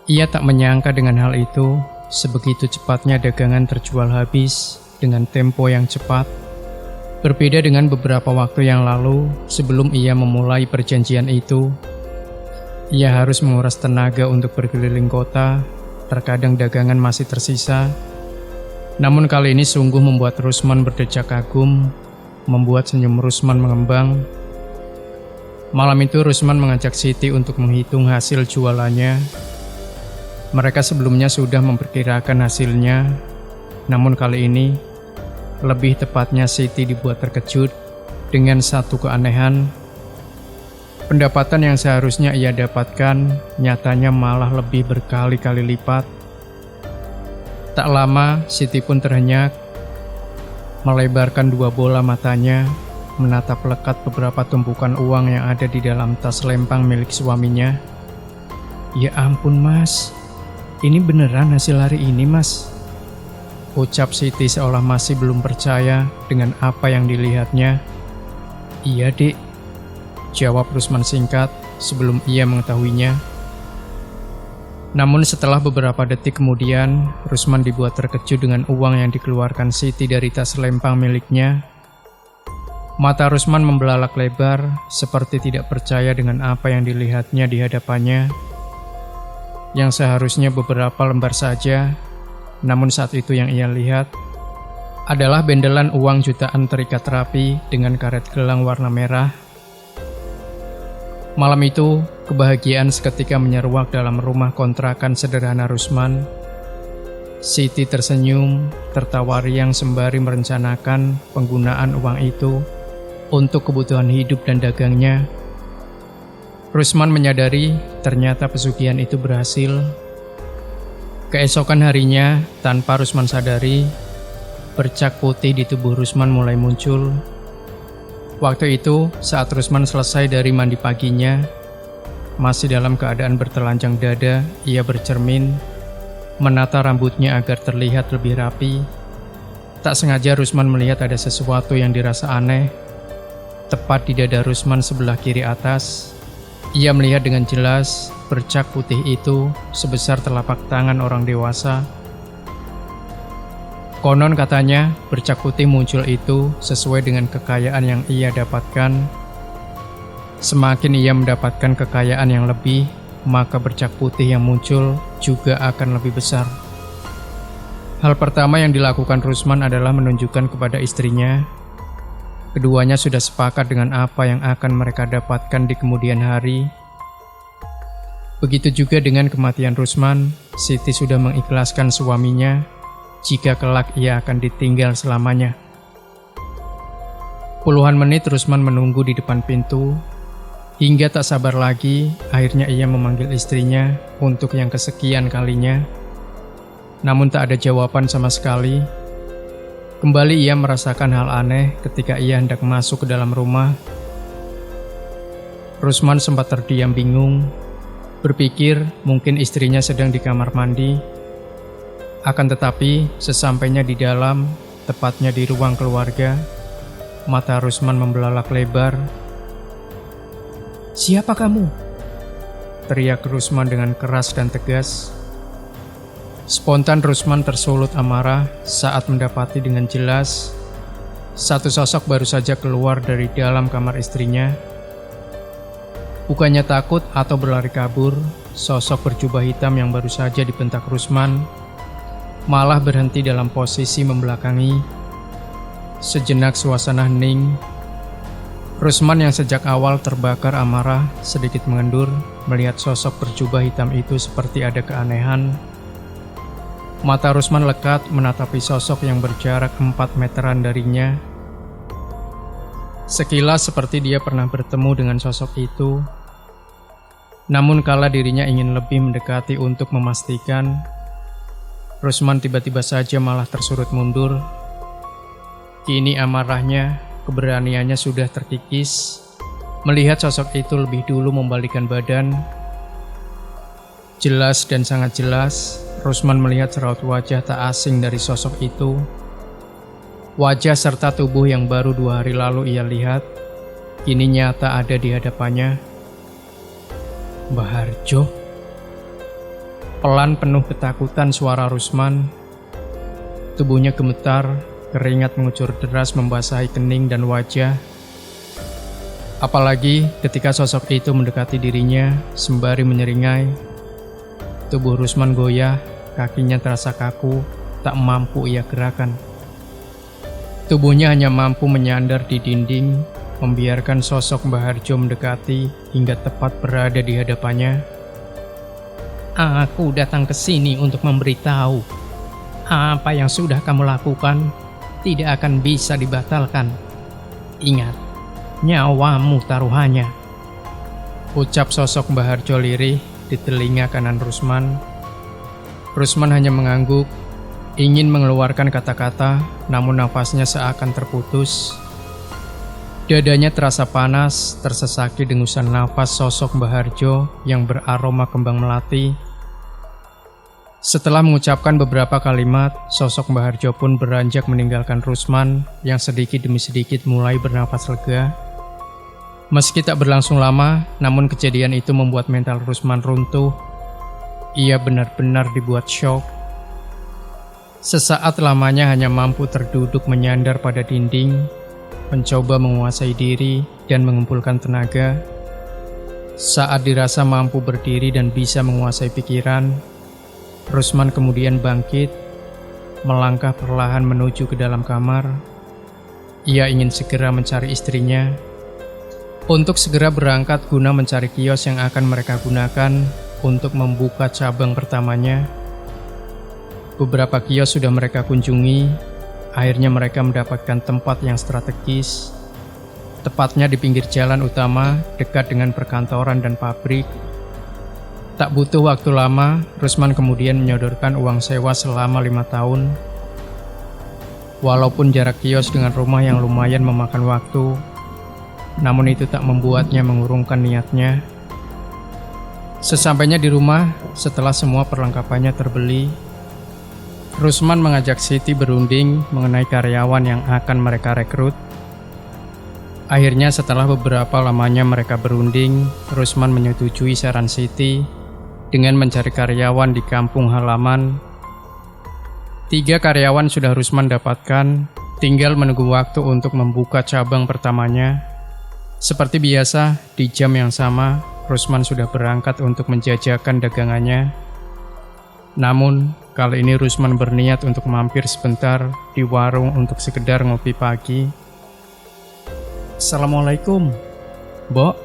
Ia tak menyangka dengan hal itu, sebegitu cepatnya dagangan terjual habis dengan tempo yang cepat. Berbeda dengan beberapa waktu yang lalu, sebelum ia memulai perjanjian itu, ia harus menguras tenaga untuk berkeliling kota, terkadang dagangan masih tersisa. Namun kali ini sungguh membuat Rusman berdecak kagum, membuat senyum Rusman mengembang. Malam itu Rusman mengajak Siti untuk menghitung hasil jualannya. Mereka sebelumnya sudah memperkirakan hasilnya, namun kali ini, lebih tepatnya Siti dibuat terkejut dengan satu keanehan. Pendapatan yang seharusnya ia dapatkan nyatanya malah lebih berkali-kali lipat. Tak lama, Siti pun terhenyak, melebarkan dua bola matanya, menatap lekat beberapa tumpukan uang yang ada di dalam tas lempang milik suaminya. "Ya ampun mas, ini beneran hasil hari ini mas?" ucap Siti seolah masih belum percaya dengan apa yang dilihatnya. "Iya dek," jawab Rusman singkat sebelum ia mengetahuinya. Namun setelah beberapa detik kemudian, Rusman dibuat terkejut dengan uang yang dikeluarkan Siti dari tas lempang miliknya. Mata Rusman membelalak lebar, seperti tidak percaya dengan apa yang dilihatnya di hadapannya. Yang seharusnya beberapa lembar saja, namun saat itu yang ia lihat adalah bendelan uang jutaan terikat rapi dengan karet gelang warna merah. Malam itu, kebahagiaan seketika menyeruak dalam rumah kontrakan sederhana Rusman. Siti tersenyum, tertawa riang sembari merencanakan penggunaan uang itu untuk kebutuhan hidup dan dagangnya. Rusman menyadari ternyata pesugihan itu berhasil. Keesokan harinya, tanpa Rusman sadari, bercak putih di tubuh Rusman mulai muncul. Waktu itu, saat Rusman selesai dari mandi paginya, masih dalam keadaan bertelanjang dada, ia bercermin, menata rambutnya agar terlihat lebih rapi. Tak sengaja Rusman melihat ada sesuatu yang dirasa aneh. Tepat di dada Rusman sebelah kiri atas, ia melihat dengan jelas bercak putih itu sebesar telapak tangan orang dewasa. Konon katanya, bercak putih muncul itu sesuai dengan kekayaan yang ia dapatkan. Semakin ia mendapatkan kekayaan yang lebih, maka bercak putih yang muncul juga akan lebih besar. Hal pertama yang dilakukan Rusman adalah menunjukkan kepada istrinya. Keduanya sudah sepakat dengan apa yang akan mereka dapatkan di kemudian hari. Begitu juga dengan kematian Rusman, Siti sudah mengikhlaskan suaminya jika kelak ia akan ditinggal selamanya. Puluhan menit Rusman menunggu di depan pintu, hingga tak sabar lagi, akhirnya ia memanggil istrinya untuk yang kesekian kalinya. Namun tak ada jawaban sama sekali. Kembali ia merasakan hal aneh ketika ia hendak masuk ke dalam rumah. Rusman sempat terdiam bingung, berpikir mungkin istrinya sedang di kamar mandi. Akan tetapi, sesampainya di dalam, tepatnya di ruang keluarga, mata Rusman membelalak lebar. "Siapa kamu?" teriak Rusman dengan keras dan tegas. Spontan Rusman tersulut amarah saat mendapati dengan jelas satu sosok baru saja keluar dari dalam kamar istrinya. Bukannya takut atau berlari kabur, sosok berjubah hitam yang baru saja dibentak Rusman malah berhenti dalam posisi membelakangi. Sejenak suasana hening. Rusman yang sejak awal terbakar amarah sedikit mengendur melihat sosok berjubah hitam itu seperti ada keanehan. Mata Rusman lekat menatapi sosok yang berjarak 4 meteran darinya. Sekilas seperti dia pernah bertemu dengan sosok itu. Namun kala dirinya ingin lebih mendekati untuk memastikan, Rusman tiba-tiba saja malah tersurut mundur. Kini amarahnya, keberaniannya sudah terkikis. Melihat sosok itu lebih dulu membalikkan badan. Jelas dan sangat jelas, Rusman melihat seraut wajah tak asing dari sosok itu. Wajah serta tubuh yang baru 2 hari lalu ia lihat, kini nyata ada di hadapannya. Mbah Harjo. Pelan penuh ketakutan suara Rusman. Tubuhnya gemetar, keringat mengucur deras membasahi kening dan wajah. Apalagi ketika sosok itu mendekati dirinya sembari menyeringai. Tubuh Rusman goyah, kakinya terasa kaku, tak mampu ia gerakan. Tubuhnya hanya mampu menyandar di dinding, membiarkan sosok Mbah Harjo mendekati hingga tepat berada di hadapannya. Aku datang ke sini untuk memberitahu, apa yang sudah kamu lakukan tidak akan bisa dibatalkan. Ingat, nyawamu taruhannya. Ucap sosok Mbah Harjo lirih di telinga kanan Rusman. Rusman hanya mengangguk, ingin mengeluarkan kata-kata, namun nafasnya seakan terputus. Dadanya terasa panas, tersesaki dengusan nafas sosok Mbah Harjo yang beraroma kembang melati. Setelah mengucapkan beberapa kalimat, sosok Mbah Harjo pun beranjak meninggalkan Rusman yang sedikit demi sedikit mulai bernafas lega. Meski tak berlangsung lama, namun kejadian itu membuat mental Rusman runtuh. Ia benar-benar dibuat syok. Sesaat lamanya hanya mampu terduduk menyandar pada dinding, mencoba menguasai diri dan mengumpulkan tenaga. Saat dirasa mampu berdiri dan bisa menguasai pikiran, Rusman kemudian bangkit, melangkah perlahan menuju ke dalam kamar. Ia ingin segera mencari istrinya, untuk segera berangkat guna mencari kios yang akan mereka gunakan untuk membuka cabang pertamanya. Beberapa kios sudah mereka kunjungi. Akhirnya mereka mendapatkan tempat yang strategis, tepatnya di pinggir jalan utama dekat dengan perkantoran dan pabrik. Tak butuh waktu lama, Rusman kemudian menyodorkan uang sewa selama 5 tahun. Walaupun jarak kios dengan rumah yang lumayan memakan waktu, namun itu tak membuatnya mengurungkan niatnya. Sesampainya di rumah, setelah semua perlengkapannya terbeli, Rusman mengajak Siti berunding mengenai karyawan yang akan mereka rekrut. Akhirnya setelah beberapa lamanya mereka berunding, Rusman menyetujui saran Siti dengan mencari karyawan di kampung halaman. 3 karyawan sudah Rusman dapatkan, tinggal menunggu waktu untuk membuka cabang pertamanya. Seperti biasa, di jam yang sama, Rusman sudah berangkat untuk menjajakan dagangannya. Namun, kali ini Rusman berniat untuk mampir sebentar di warung untuk sekedar ngopi pagi. Assalamualaikum, Mbok.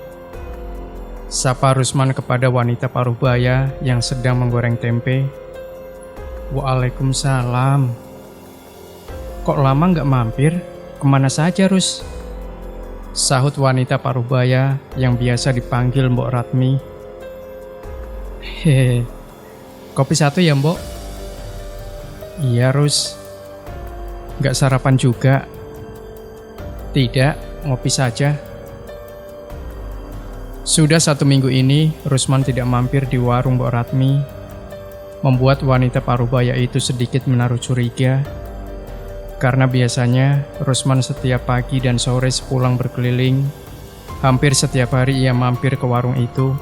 Sapa Rusman kepada wanita paruh baya yang sedang menggoreng tempe. Waalaikumsalam. Kok lama nggak mampir? Kemana saja, Rus? Sahut wanita paruh baya yang biasa dipanggil Mbok Ratmi. Hehe, kopi satu ya, Mbok? Iya, Rus. Nggak sarapan juga? Tidak, ngopi saja. Sudah 1 minggu ini, Rusman tidak mampir di warung Mbok Ratmi, membuat wanita paruh baya itu sedikit menaruh curiga, karena biasanya Rusman setiap pagi dan sore sepulang berkeliling, hampir setiap hari ia mampir ke warung itu,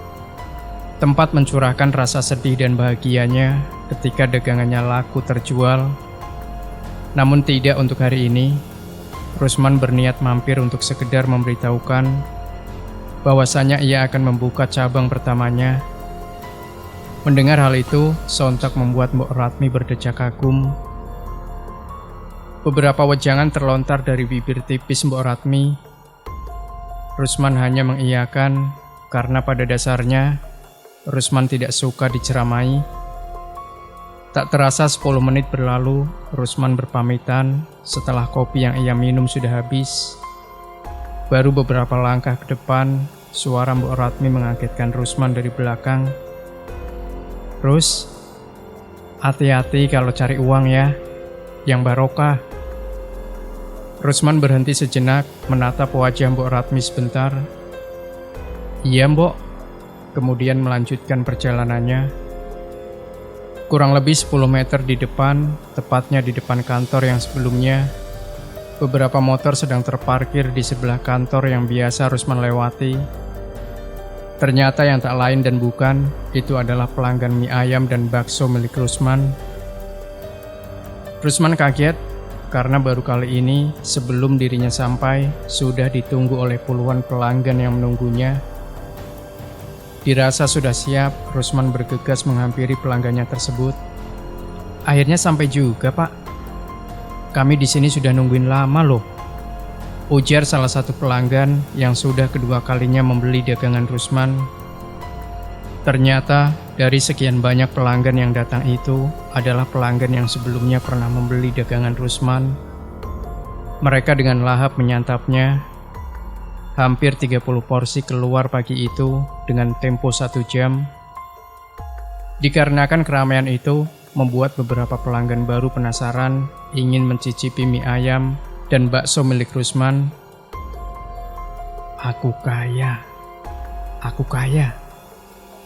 tempat mencurahkan rasa sedih dan bahagianya ketika dagangannya laku terjual. Namun tidak untuk hari ini, Rusman berniat mampir untuk sekedar memberitahukan bahwasanya ia akan membuka cabang pertamanya. Mendengar hal itu, sontak membuat Mbok Ratmi berdecak kagum. Beberapa wejangan terlontar dari bibir tipis Mbok Ratmi. Rusman hanya mengiyakan karena pada dasarnya Rusman tidak suka diceramai. Tak terasa 10 menit berlalu, Rusman berpamitan setelah kopi yang ia minum sudah habis. Baru beberapa langkah ke depan, suara Mbok Ratmi mengagetkan Rusman dari belakang. Rus, hati-hati kalau cari uang ya, yang barokah. Rusman berhenti sejenak menatap wajah Mbok Ratmi sebentar. Iya, Mbok. Kemudian melanjutkan perjalanannya. Kurang lebih 10 meter di depan, tepatnya di depan kantor yang sebelumnya, beberapa motor sedang terparkir di sebelah kantor yang biasa Rusman lewati. Ternyata yang tak lain dan bukan, itu adalah pelanggan mie ayam dan bakso milik Rusman. Rusman kaget karena baru kali ini sebelum dirinya sampai sudah ditunggu oleh puluhan pelanggan yang menunggunya. Dirasa sudah siap, Rusman bergegas menghampiri pelanggannya tersebut. Akhirnya sampai juga, Pak. Kami di sini sudah nungguin lama loh, ujar salah satu pelanggan yang sudah kedua kalinya membeli dagangan Rusman. Ternyata dari sekian banyak pelanggan yang datang itu adalah pelanggan yang sebelumnya pernah membeli dagangan Rusman. Mereka dengan lahap menyantapnya. Hampir 30 porsi keluar pagi itu dengan tempo 1 jam. Dikarenakan keramaian itu, membuat beberapa pelanggan baru penasaran ingin mencicipi mie ayam dan bakso milik Rusman. Aku kaya,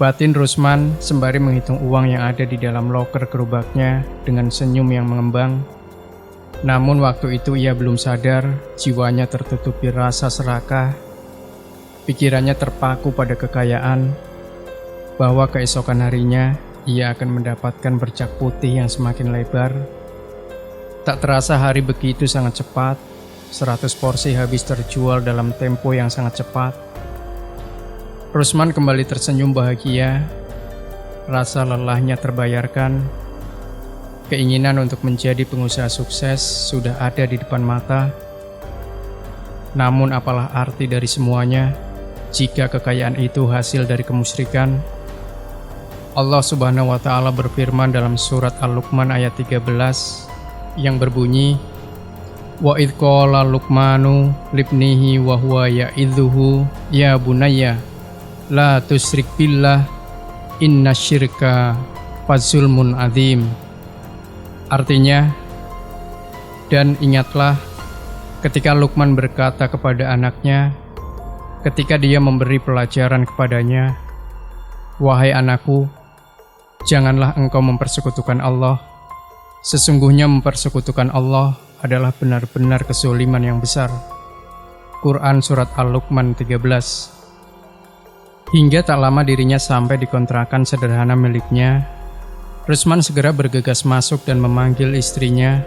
batin Rusman sembari menghitung uang yang ada di dalam loker gerobaknya dengan senyum yang mengembang. Namun waktu itu ia belum sadar, jiwanya tertutupi rasa serakah. Pikirannya terpaku pada kekayaan, bahwa keesokan harinya ia akan mendapatkan bercak putih yang semakin lebar. Tak terasa hari begitu sangat cepat, 100 porsi habis terjual dalam tempo yang sangat cepat. Rusman kembali tersenyum bahagia, rasa lelahnya terbayarkan. Keinginan untuk menjadi pengusaha sukses sudah ada di depan mata. Namun apalah arti dari semuanya jika kekayaan itu hasil dari kemusyrikan? Allah Subhanahu wa Ta'ala berfirman dalam surat Al-Luqman ayat 13 yang berbunyi, Wa idh qala Luqmanu libnihi wa huwa ya'idhuhu ya bunayya la tusyrik billah innasyirka fazulmun adzim. Artinya, dan ingatlah ketika Luqman berkata kepada anaknya ketika dia memberi pelajaran kepadanya, wahai anakku, janganlah engkau mempersekutukan Allah. Sesungguhnya mempersekutukan Allah adalah benar-benar kezaliman yang besar. Quran Surat Al-Luqman 13. Hingga tak lama dirinya sampai di kontrakan sederhana miliknya, Rusman segera bergegas masuk dan memanggil istrinya.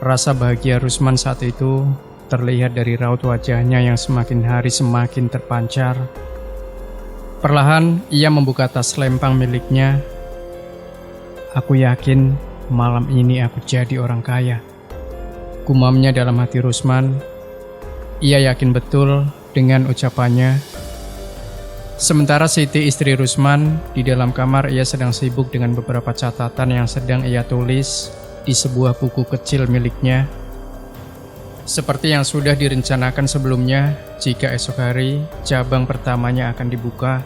Rasa bahagia Rusman saat itu terlihat dari raut wajahnya yang semakin hari semakin terpancar. Perlahan ia membuka tas lempang miliknya. Aku yakin malam ini aku jadi orang kaya, gumamnya dalam hati Rusman. Ia yakin betul dengan ucapannya. Sementara Siti, istri Rusman, di dalam kamar ia sedang sibuk dengan beberapa catatan yang sedang ia tulis di sebuah buku kecil miliknya. Seperti yang sudah direncanakan sebelumnya, jika esok hari cabang pertamanya akan dibuka,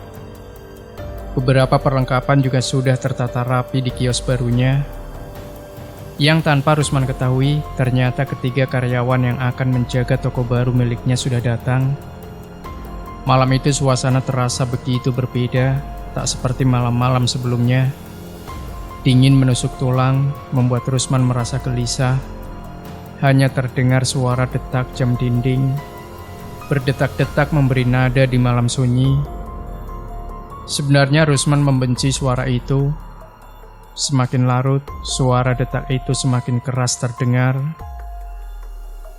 beberapa perlengkapan juga sudah tertata rapi di kios barunya. Yang tanpa Rusman ketahui, ternyata ketiga karyawan yang akan menjaga toko baru miliknya sudah datang. Malam itu suasana terasa begitu berbeda, tak seperti malam-malam sebelumnya. Dingin menusuk tulang, membuat Rusman merasa gelisah. Hanya terdengar suara detak jam dinding, berdetak-detak memberi nada di malam sunyi. Sebenarnya Rusman membenci suara itu. Semakin larut, suara detak itu semakin keras terdengar.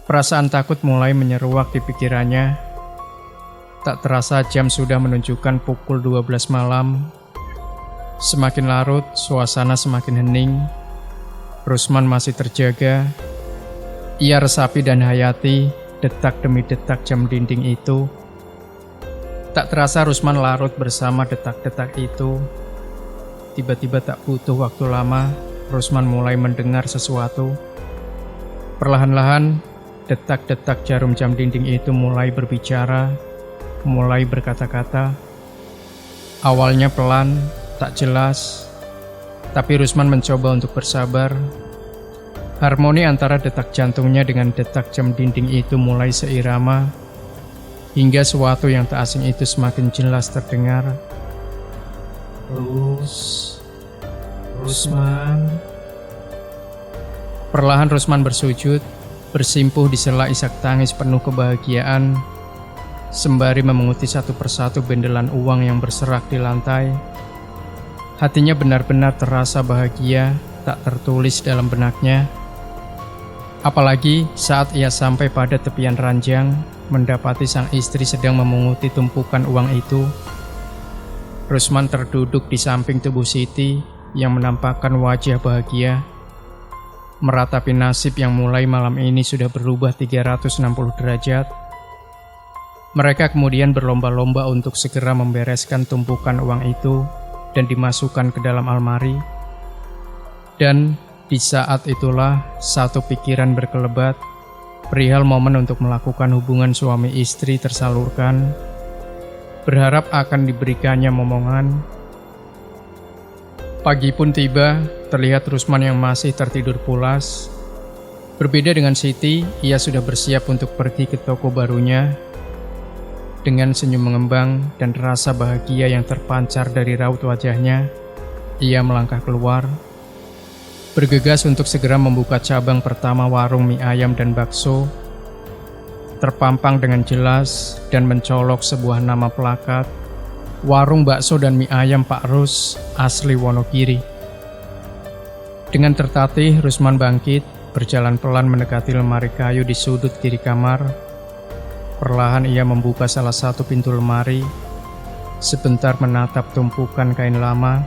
Perasaan takut mulai menyeruak di pikirannya. Tak terasa jam sudah menunjukkan pukul 12 malam. Semakin larut, suasana semakin hening. Rusman masih terjaga. Ia resapi dan hayati detak demi detak jam dinding itu. Tak terasa Rusman larut bersama detak-detak itu. Tiba-tiba tak butuh waktu lama, Rusman mulai mendengar sesuatu. Perlahan-lahan, detak-detak jarum jam dinding itu mulai berbicara, mulai berkata-kata. Awalnya pelan, tak jelas, tapi Rusman mencoba untuk bersabar. Harmoni antara detak jantungnya dengan detak jam dinding itu mulai seirama, hingga sesuatu yang tak asing itu semakin jelas terdengar. Rusman. Perlahan Rusman bersujud, bersimpuh di sela isak tangis penuh kebahagiaan, sembari memunguti satu persatu bendelan uang yang berserak di lantai. Hatinya benar-benar terasa bahagia, tak tertulis dalam benaknya. Apalagi saat ia sampai pada tepian ranjang, mendapati sang istri sedang memunguti tumpukan uang itu. Rusman terduduk di samping tubuh Siti yang menampakkan wajah bahagia, meratapi nasib yang mulai malam ini sudah berubah 360 derajat. Mereka kemudian berlomba-lomba untuk segera membereskan tumpukan uang itu dan dimasukkan ke dalam almari. Dan di saat itulah satu pikiran berkelebat, perihal momen untuk melakukan hubungan suami istri tersalurkan, berharap akan diberikannya momongan. Pagi pun tiba, terlihat Rusman yang masih tertidur pulas. Berbeda dengan Siti, ia sudah bersiap untuk pergi ke toko barunya. Dengan senyum mengembang dan rasa bahagia yang terpancar dari raut wajahnya, ia melangkah keluar, bergegas untuk segera membuka cabang pertama warung mie ayam dan bakso. Terpampang dengan jelas dan mencolok sebuah nama plakat, Warung Bakso dan Mie Ayam Pak Rus, asli Wonogiri. Dengan tertatih, Rusman bangkit, berjalan pelan mendekati lemari kayu di sudut kiri kamar. Perlahan ia membuka salah satu pintu lemari, sebentar menatap tumpukan kain lama,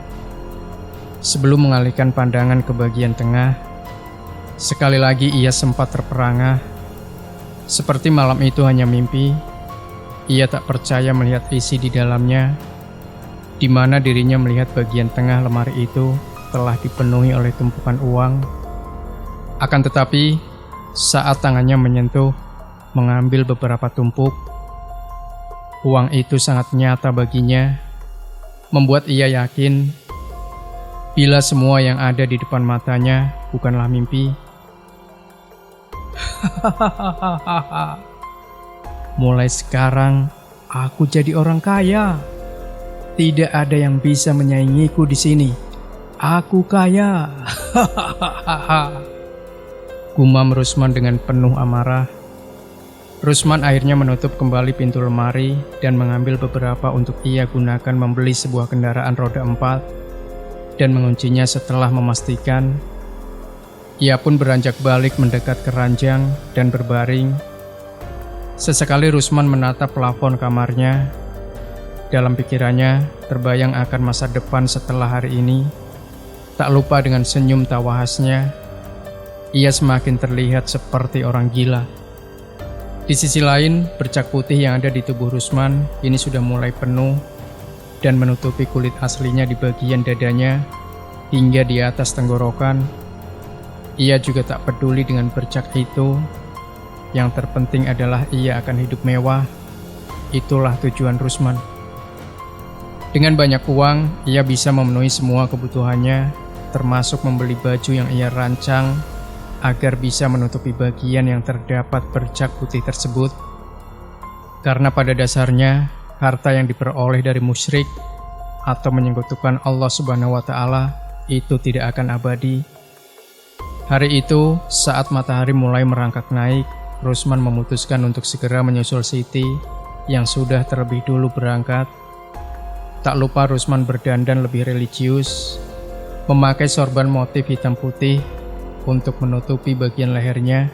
sebelum mengalihkan pandangan ke bagian tengah. Sekali lagi ia sempat terperangah. Seperti malam itu hanya mimpi, ia tak percaya melihat isi di dalamnya, di mana dirinya melihat bagian tengah lemari itu telah dipenuhi oleh tumpukan uang. Akan tetapi, saat tangannya menyentuh, mengambil beberapa tumpuk, uang itu sangat nyata baginya, membuat ia yakin bila semua yang ada di depan matanya bukanlah mimpi. Mulai sekarang, aku jadi orang kaya. Tidak ada yang bisa menyaingiku di sini. Aku kaya. Gumam Rusman dengan penuh amarah. Rusman akhirnya menutup kembali pintu lemari dan mengambil beberapa untuk ia gunakan membeli sebuah kendaraan roda 4 dan menguncinya setelah memastikan. Ia pun beranjak balik mendekat ke ranjang dan berbaring. Sesekali Rusman menatap plafon kamarnya. Dalam pikirannya terbayang akan masa depan setelah hari ini. Tak lupa dengan senyum tawahasnya, ia semakin terlihat seperti orang gila. Di sisi lain, bercak putih yang ada di tubuh Rusman kini sudah mulai penuh dan menutupi kulit aslinya di bagian dadanya hingga di atas tenggorokan. Ia juga tak peduli dengan bercak itu. Yang terpenting adalah ia akan hidup mewah. Itulah tujuan Rusman. Dengan banyak uang, ia bisa memenuhi semua kebutuhannya, termasuk membeli baju yang ia rancang agar bisa menutupi bagian yang terdapat bercak putih tersebut. Karena pada dasarnya, harta yang diperoleh dari musyrik atau menyekutukan Allah Subhanahu wa Ta'ala itu tidak akan abadi. Hari itu, saat matahari mulai merangkak naik, Rusman memutuskan untuk segera menyusul Siti yang sudah terlebih dulu berangkat. Tak lupa Rusman berdandan lebih religius, memakai sorban motif hitam putih untuk menutupi bagian lehernya.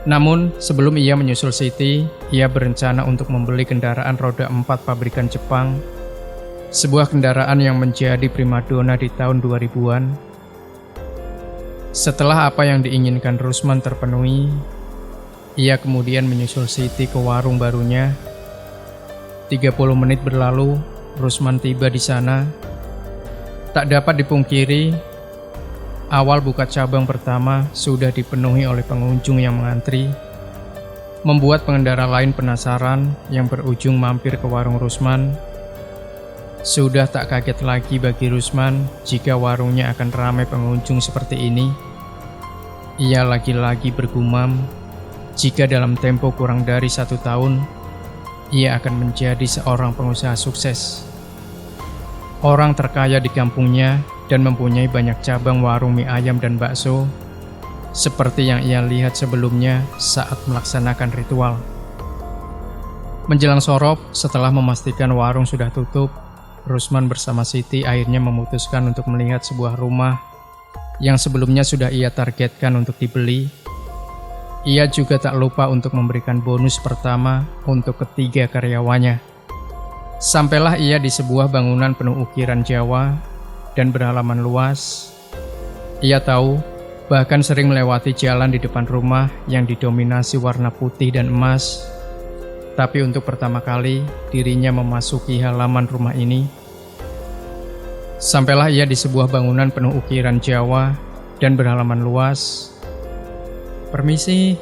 Namun, sebelum ia menyusul Siti, ia berencana untuk membeli kendaraan roda 4 pabrikan Jepang, sebuah kendaraan yang menjadi primadona di tahun 2000-an. Setelah apa yang diinginkan Rusman terpenuhi, ia kemudian menyusul Siti ke warung barunya. 30 menit berlalu, Rusman tiba di sana. Tak dapat dipungkiri, awal buka cabang pertama sudah dipenuhi oleh pengunjung yang mengantri, membuat pengendara lain penasaran yang berujung mampir ke warung Rusman. Sudah tak kaget lagi bagi Rusman jika warungnya akan ramai pengunjung seperti ini. Ia lagi-lagi bergumam jika dalam tempo kurang dari 1 tahun, ia akan menjadi seorang pengusaha sukses, orang terkaya di kampungnya, dan mempunyai banyak cabang warung mie ayam dan bakso, seperti yang ia lihat sebelumnya saat melaksanakan ritual. Menjelang sorop, setelah memastikan warung sudah tutup, Rusman bersama Siti akhirnya memutuskan untuk melihat sebuah rumah yang sebelumnya sudah ia targetkan untuk dibeli. Ia juga tak lupa untuk memberikan bonus pertama untuk ketiga karyawannya. Sampailah ia di sebuah bangunan penuh ukiran Jawa dan berhalaman luas. Ia tahu, bahkan sering melewati jalan di depan rumah yang didominasi warna putih dan emas. Tapi untuk pertama kali, dirinya memasuki halaman rumah ini. Sampailah ia di sebuah bangunan penuh ukiran Jawa dan berhalaman luas. "Permisi,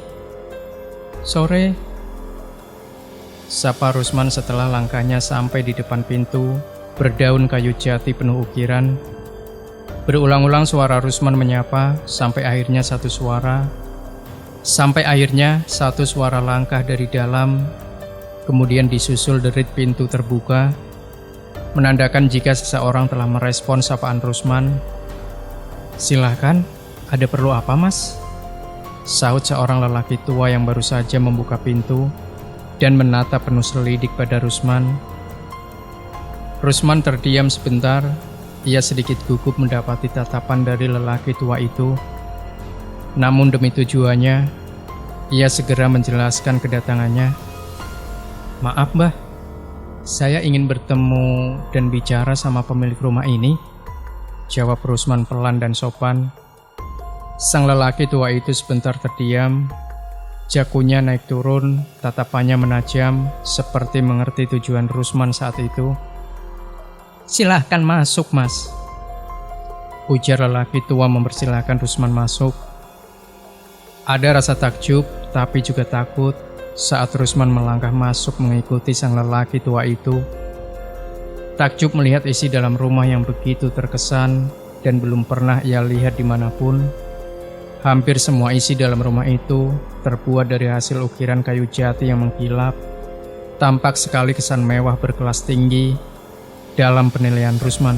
sore," sapa Rusman setelah langkahnya sampai di depan pintu berdaun kayu jati penuh ukiran. Berulang-ulang suara Rusman menyapa sampai akhirnya satu suara langkah dari dalam, kemudian disusul derit pintu terbuka, menandakan jika seseorang telah merespon sapaan Rusman. "Silahkan, ada perlu apa, Mas?" sahut seorang lelaki tua yang baru saja membuka pintu dan menatap penuh selidik pada Rusman. Rusman terdiam sebentar. Ia sedikit gugup mendapati tatapan dari lelaki tua itu. Namun demi tujuannya, ia segera menjelaskan kedatangannya. "Maaf, Mbah, saya ingin bertemu dan bicara sama pemilik rumah ini," jawab Rusman pelan dan sopan. Sang lelaki tua itu sebentar terdiam, jakunya naik turun, tatapannya menajam, seperti mengerti tujuan Rusman saat itu. "Silahkan masuk, Mas," ujar lelaki tua mempersilahkan Rusman masuk. Ada rasa takjub, tapi juga takut saat Rusman melangkah masuk mengikuti sang lelaki tua itu. Takjub melihat isi dalam rumah yang begitu terkesan dan belum pernah ia lihat dimanapun. Hampir semua isi dalam rumah itu terbuat dari hasil ukiran kayu jati yang mengkilap. Tampak sekali kesan mewah berkelas tinggi dalam penilaian Rusman.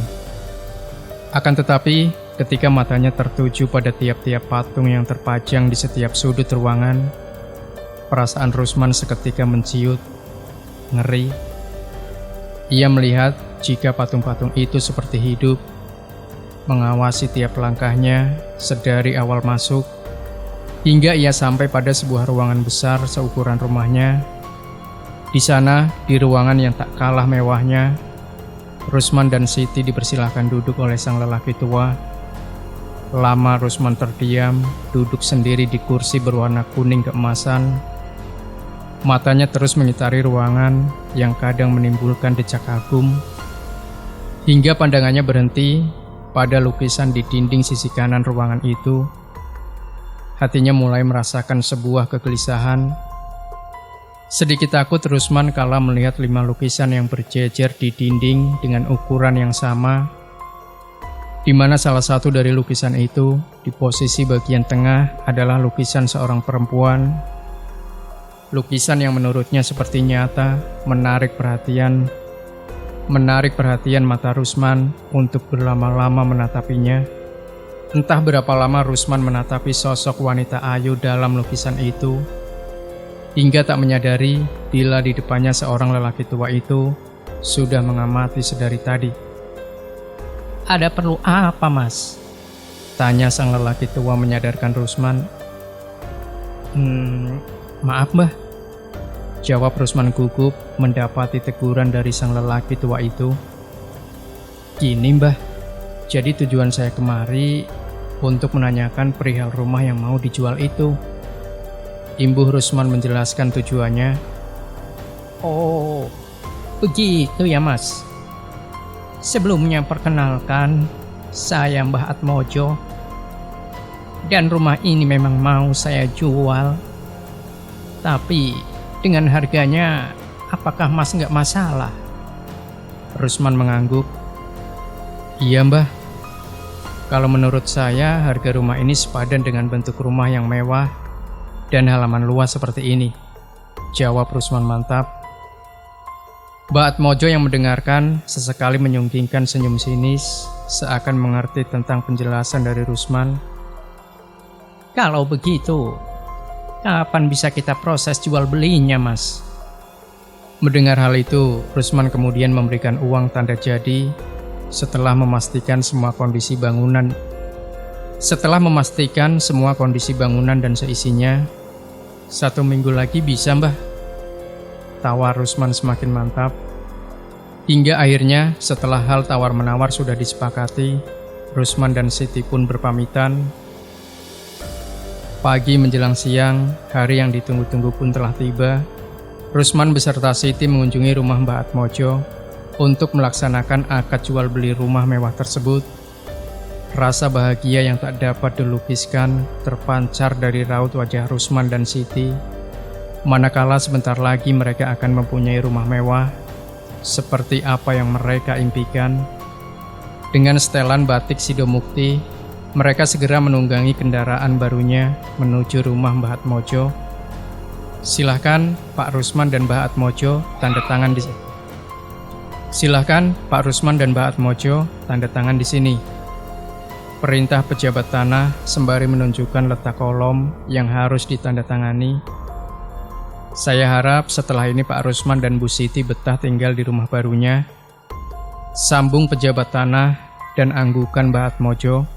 Akan tetapi, ketika matanya tertuju pada tiap-tiap patung yang terpajang di setiap sudut ruangan, perasaan Rusman seketika menciut, ngeri. Ia melihat jika patung-patung itu seperti hidup, mengawasi tiap langkahnya sedari awal masuk, hingga ia sampai pada sebuah ruangan besar seukuran rumahnya. Di sana, di ruangan yang tak kalah mewahnya, Rusman dan Siti dipersilahkan duduk oleh sang lelaki tua. Lama Rusman terdiam, duduk sendiri di kursi berwarna kuning keemasan. Matanya terus mengitari ruangan yang kadang menimbulkan decak kagum, Hingga pandangannya berhenti pada lukisan di dinding sisi kanan ruangan itu. Hatinya mulai merasakan sebuah kegelisahan. Sedikit takut Rusman kala melihat 5 lukisan yang berjejer di dinding dengan ukuran yang sama, di mana salah satu dari lukisan itu di posisi bagian tengah adalah lukisan seorang perempuan. Lukisan yang menurutnya seperti nyata menarik perhatian mata Rusman untuk berlama-lama menatapinya. Entah berapa lama Rusman menatapi sosok wanita ayu dalam lukisan itu, hingga tak menyadari bila di depannya seorang lelaki tua itu sudah mengamati sedari tadi. Ada perlu apa, Mas? Tanya sang lelaki tua menyadarkan Rusman. Maaf mbah, jawab Rusman gugup mendapati teguran dari sang lelaki tua itu. Gini mbah, jadi tujuan saya kemari untuk menanyakan perihal rumah yang mau dijual itu. Imbuh Rusman menjelaskan tujuannya. Oh, begitu ya, Mas. Sebelumnya perkenalkan, saya Mbah Atmojo. Dan rumah ini memang mau saya jual. Tapi dengan harganya, apakah Mas nggak masalah? Rusman mengangguk. Iya mbah, kalau menurut saya harga rumah ini sepadan dengan bentuk rumah yang mewah dan halaman luas seperti ini, jawab Rusman mantap. Mbah Atmojo yang mendengarkan sesekali menyunggingkan senyum sinis, seakan mengerti tentang penjelasan dari Rusman. Kalau begitu, kapan bisa kita proses jual belinya, Mas? Mendengar hal itu, Rusman kemudian memberikan uang tanda jadi setelah memastikan semua kondisi bangunan dan seisinya. 1 minggu lagi bisa mbah, tawar Rusman semakin mantap. Hingga akhirnya setelah hal tawar-menawar sudah disepakati, Rusman dan Siti pun berpamitan. Pagi menjelang siang, hari yang ditunggu-tunggu pun telah tiba. Rusman beserta Siti mengunjungi rumah Mbah Atmojo untuk melaksanakan akad jual beli rumah mewah tersebut. Rasa bahagia yang tak dapat dilukiskan terpancar dari raut wajah Rusman dan Siti, manakala sebentar lagi mereka akan mempunyai rumah mewah seperti apa yang mereka impikan. Dengan setelan batik Sidomukti, mereka segera menunggangi kendaraan barunya menuju rumah Mbah Atmojo. Silahkan Pak Rusman dan Mbah Atmojo tanda tangan di sini. Perintah pejabat tanah sembari menunjukkan letak kolom yang harus ditandatangani. Saya harap setelah ini Pak Rusman dan Bu Siti betah tinggal di rumah barunya, sambung pejabat tanah dan anggukan Mbah Atmojo.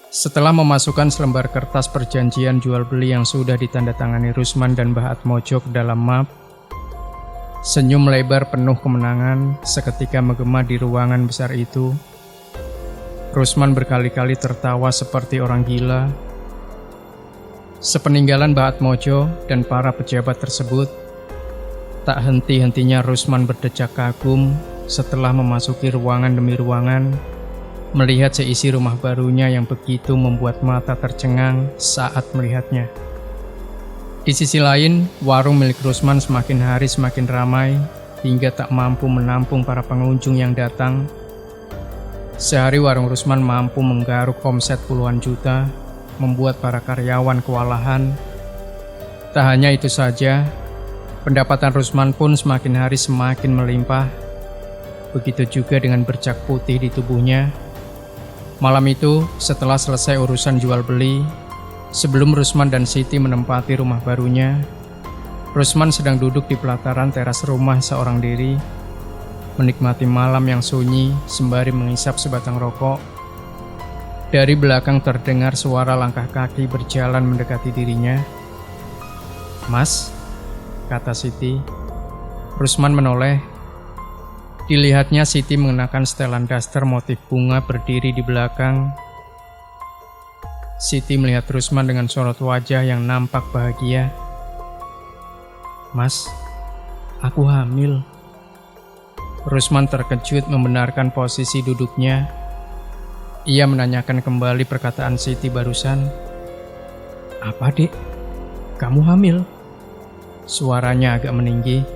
Setelah memasukkan selembar kertas perjanjian jual beli yang sudah ditandatangani Rusman dan Mbah Atmojo ke dalam map, senyum lebar penuh kemenangan seketika menggema di ruangan besar itu. Rusman berkali-kali tertawa seperti orang gila. Sepeninggalan Mbah Atmojo dan para pejabat tersebut, tak henti-hentinya Rusman berdecak kagum setelah memasuki ruangan demi ruangan, melihat seisi rumah barunya yang begitu membuat mata tercengang saat melihatnya. Di sisi lain, warung milik Rusman semakin hari semakin ramai hingga tak mampu menampung para pengunjung yang datang. Sehari warung Rusman mampu menggaruk omset puluhan juta, membuat para karyawan kewalahan. Tak hanya itu saja, pendapatan Rusman pun semakin hari semakin melimpah. Begitu juga dengan bercak putih di tubuhnya. Malam itu, setelah selesai urusan jual beli, sebelum Rusman dan Siti menempati rumah barunya, Rusman sedang duduk di pelataran teras rumah seorang diri, menikmati malam yang sunyi sembari mengisap sebatang rokok. Dari belakang terdengar suara langkah kaki berjalan mendekati dirinya. "Mas," kata Siti. Rusman menoleh. Dilihatnya Siti mengenakan setelan daster motif bunga berdiri di belakang. Siti melihat Rusman dengan sorot wajah yang nampak bahagia. "Mas, aku hamil." Rusman terkejut membenarkan posisi duduknya. Ia menanyakan kembali perkataan Siti barusan. "Apa, Dek? Kamu hamil?" Suaranya agak meninggi.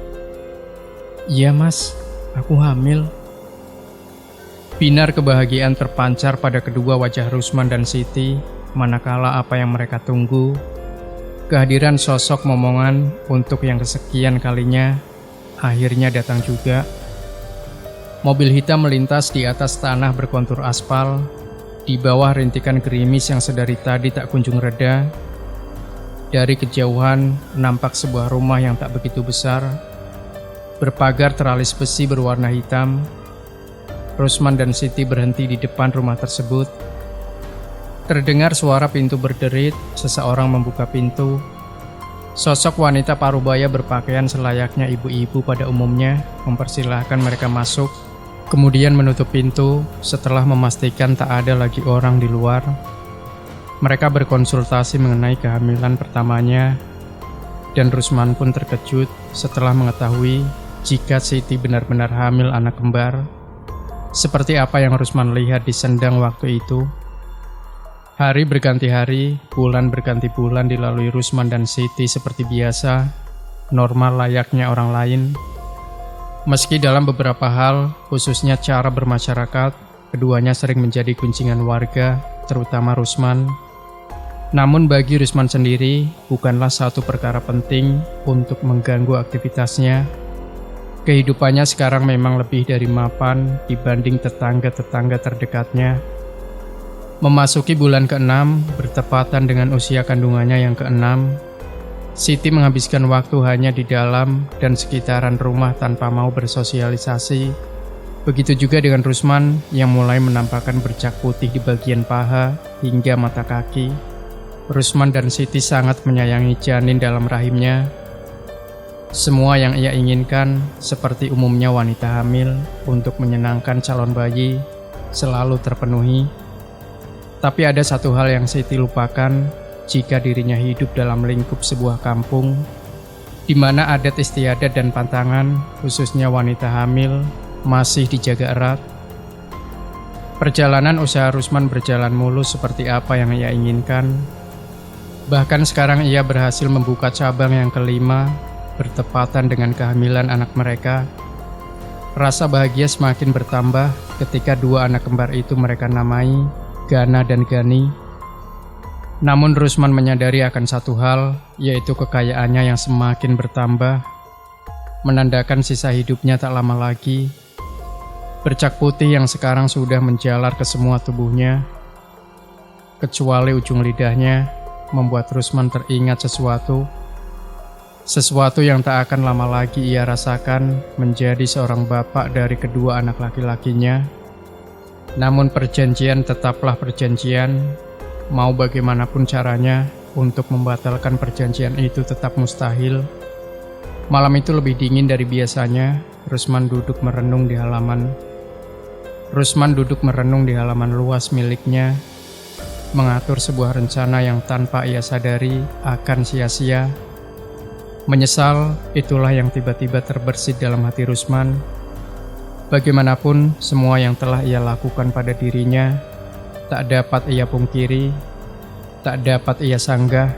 "Iya, Mas, aku hamil." Binar kebahagiaan terpancar pada kedua wajah Rusman dan Siti, manakala apa yang mereka tunggu, kehadiran sosok momongan untuk yang kesekian kalinya, akhirnya datang juga. Mobil hitam melintas di atas tanah berkontur aspal, di bawah rintikan gerimis yang sedari tadi tak kunjung reda. Dari kejauhan nampak sebuah rumah yang tak begitu besar, berpagar teralis besi berwarna hitam. Rusman dan Siti berhenti di depan rumah tersebut. Terdengar suara pintu berderit, seseorang membuka pintu. Sosok wanita parubaya berpakaian selayaknya ibu-ibu pada umumnya mempersilahkan mereka masuk, kemudian menutup pintu setelah memastikan tak ada lagi orang di luar. Mereka berkonsultasi mengenai kehamilan pertamanya, dan Rusman pun terkejut setelah mengetahui jika Siti benar-benar hamil anak kembar, seperti apa yang Rusman lihat di Sendang waktu itu. Hari berganti hari, bulan berganti bulan dilalui Rusman dan Siti seperti biasa, normal layaknya orang lain. Meski dalam beberapa hal, khususnya cara bermasyarakat, keduanya sering menjadi gunjingan warga, terutama Rusman. Namun bagi Rusman sendiri, bukanlah satu perkara penting untuk mengganggu aktivitasnya. Kehidupannya sekarang memang lebih dari mapan dibanding tetangga-tetangga terdekatnya. Memasuki bulan ke-6, bertepatan dengan usia kandungannya yang ke-6, Siti menghabiskan waktu hanya di dalam dan sekitaran rumah tanpa mau bersosialisasi. Begitu juga dengan Rusman yang mulai menampakkan bercak putih di bagian paha hingga mata kaki. Rusman dan Siti sangat menyayangi janin dalam rahimnya. Semua yang ia inginkan, seperti umumnya wanita hamil, untuk menyenangkan calon bayi, selalu terpenuhi. Tapi ada satu hal yang Siti lupakan jika dirinya hidup dalam lingkup sebuah kampung, di mana adat istiadat dan pantangan, khususnya wanita hamil, masih dijaga erat. Perjalanan usaha Rusman berjalan mulus seperti apa yang ia inginkan. Bahkan sekarang ia berhasil membuka cabang yang kelima, bertepatan dengan kehamilan anak mereka. Rasa bahagia semakin bertambah ketika dua anak kembar itu mereka namai Gana dan Gani. Namun Rusman menyadari akan satu hal, yaitu kekayaannya yang semakin bertambah, menandakan sisa hidupnya tak lama lagi. Bercak putih yang sekarang sudah menjalar ke semua tubuhnya, kecuali ujung lidahnya, membuat Rusman teringat sesuatu yang tak akan lama lagi ia rasakan menjadi seorang bapak dari kedua anak laki-lakinya. Namun perjanjian tetaplah perjanjian. Mau bagaimanapun caranya, untuk membatalkan perjanjian itu tetap mustahil. Malam itu lebih dingin dari biasanya. Rusman duduk merenung di halaman luas miliknya, mengatur sebuah rencana yang tanpa ia sadari akan sia-sia. Menyesal, itulah yang tiba-tiba terbersit dalam hati Rusman. Bagaimanapun, semua yang telah ia lakukan pada dirinya tak dapat ia pungkiri, tak dapat ia sanggah,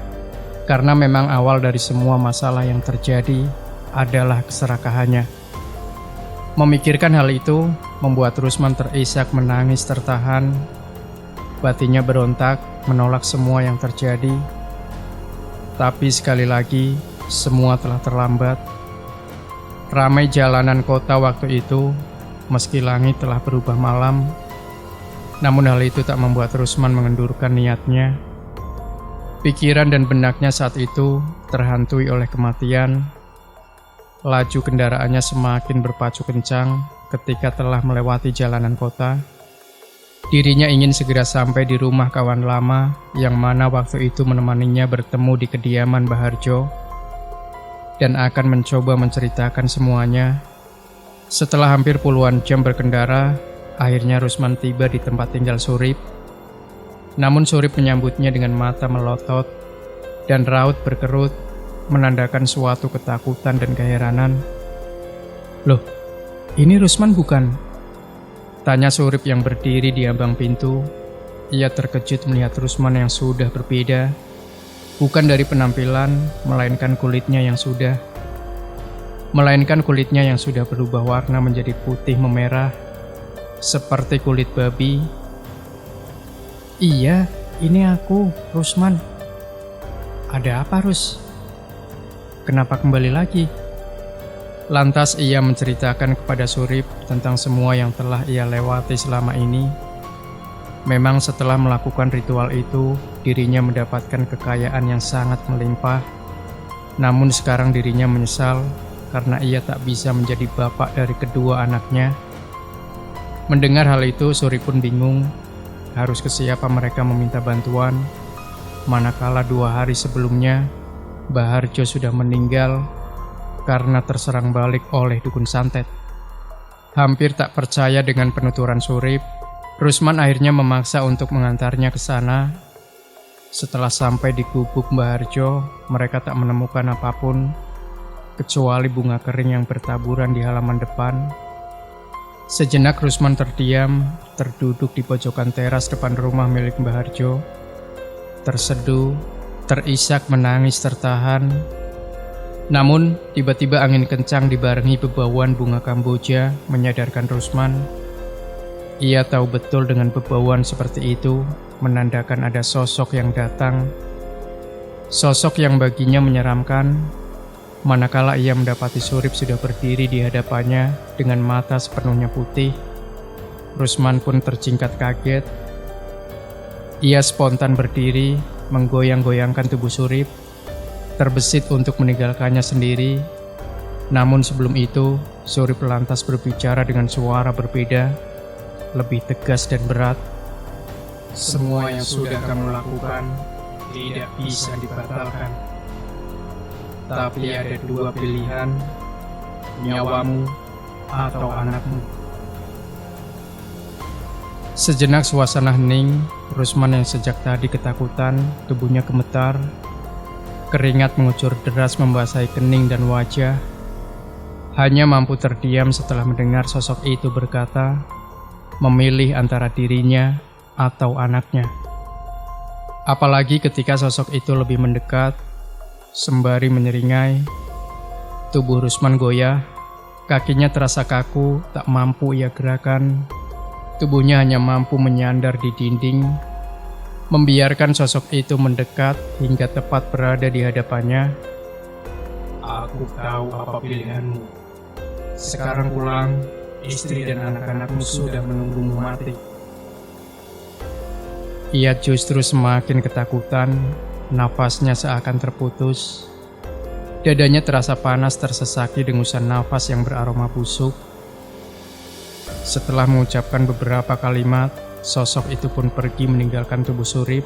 karena memang awal dari semua masalah yang terjadi adalah keserakahannya. Memikirkan hal itu membuat Rusman terisak menangis tertahan. Batinnya berontak menolak semua yang terjadi. Tapi sekali lagi, semua telah terlambat. Ramai jalanan kota waktu itu, meski langit telah berubah malam. Namun hal itu tak membuat Rusman mengendurkan niatnya. Pikiran dan benaknya saat itu terhantui oleh kematian. Laju kendaraannya semakin berpacu kencang ketika telah melewati jalanan kota. Dirinya ingin segera sampai di rumah kawan lama yang mana waktu itu menemaninya bertemu di kediaman Baharjo, dan akan mencoba menceritakan semuanya. Setelah hampir puluhan jam berkendara, akhirnya Rusman tiba di tempat tinggal Surip. Namun Surip menyambutnya dengan mata melotot dan raut berkerut, menandakan suatu ketakutan dan keheranan. "Loh, "Ini Rusman bukan?" tanya Surip yang berdiri di ambang pintu. Ia terkejut melihat Rusman yang sudah berbeda, bukan dari penampilan, melainkan kulitnya yang sudah berubah warna menjadi putih memerah, seperti kulit babi. "Iya, ini aku, Rusman." "Ada apa, Rus? Kenapa kembali lagi?" Lantas ia menceritakan kepada Surip tentang semua yang telah ia lewati selama ini. Memang setelah melakukan ritual itu, dirinya mendapatkan kekayaan yang sangat melimpah. Namun sekarang dirinya menyesal karena ia tak bisa menjadi bapak dari kedua anaknya. Mendengar hal itu, Surip pun bingung harus ke siapa mereka meminta bantuan, manakala 2 hari sebelumnya Mbah Harjo sudah meninggal karena terserang balik oleh dukun santet. Hampir tak percaya dengan penuturan Surip, Rusman akhirnya memaksa untuk mengantarnya ke sana. Setelah sampai di gubuk Mbah Harjo, mereka tak menemukan apapun kecuali bunga kering yang bertaburan di halaman depan. Sejenak Rusman terdiam, terduduk di pojokan teras depan rumah milik Mbah Harjo. Terseduh, terisak menangis tertahan. Namun, tiba-tiba angin kencang dibarengi bebauan bunga kamboja menyadarkan Rusman. Ia tahu betul dengan bebauan seperti itu menandakan ada sosok yang datang. Sosok yang baginya menyeramkan. Manakala ia mendapati Surip sudah berdiri di hadapannya dengan mata sepenuhnya putih, Rusman pun terjingkat kaget. Ia spontan berdiri, menggoyang-goyangkan tubuh Surip, terbesit untuk meninggalkannya sendiri. Namun sebelum itu, Surip lantas berbicara dengan suara berbeda, lebih tegas dan berat. "Semua yang sudah kamu lakukan tidak bisa dibatalkan. Tapi ada 2 pilihan, nyawamu atau anakmu." Sejenak suasana hening. Rusman yang sejak tadi ketakutan, tubuhnya gemetar. Keringat mengucur deras membasahi kening dan wajah. Hanya mampu terdiam setelah mendengar sosok itu berkata, memilih antara dirinya atau anaknya. Apalagi ketika sosok itu lebih mendekat, sembari menyeringai. Tubuh Rusman goyah, kakinya terasa kaku, tak mampu ia gerakan. Tubuhnya hanya mampu menyandar di dinding, membiarkan sosok itu mendekat hingga tepat berada di hadapannya. "Aku tahu apa pilihanmu. Sekarang pulang, istri dan anak-anakmu sudah menunggumu mati." Ia justru semakin ketakutan, nafasnya seakan terputus. Dadanya terasa panas tersesaki dengusan nafas yang beraroma busuk. Setelah mengucapkan beberapa kalimat, sosok itu pun pergi meninggalkan tubuh Surip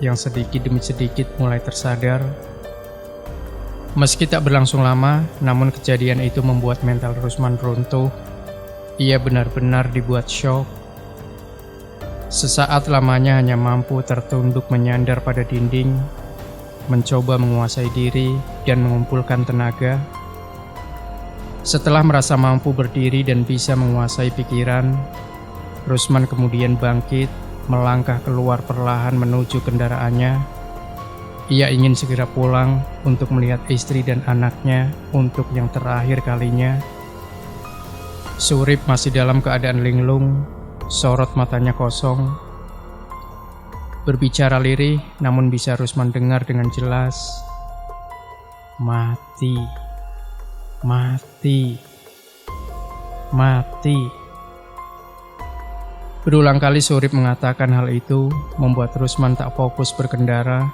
yang sedikit demi sedikit mulai tersadar. Meski tak berlangsung lama, namun kejadian itu membuat mental Rusman runtuh. Ia benar-benar dibuat syok. Sesaat lamanya hanya mampu tertunduk menyandar pada dinding, mencoba menguasai diri dan mengumpulkan tenaga. Setelah merasa mampu berdiri dan bisa menguasai pikiran, Rusman kemudian bangkit, melangkah keluar perlahan menuju kendaraannya. Ia ingin segera pulang untuk melihat istri dan anaknya untuk yang terakhir kalinya. Surip masih dalam keadaan linglung, sorot matanya kosong. Berbicara lirih, namun bisa Rusman dengar dengan jelas. "Mati, mati, mati." Berulang kali Surip mengatakan hal itu, membuat Rusman tak fokus berkendara.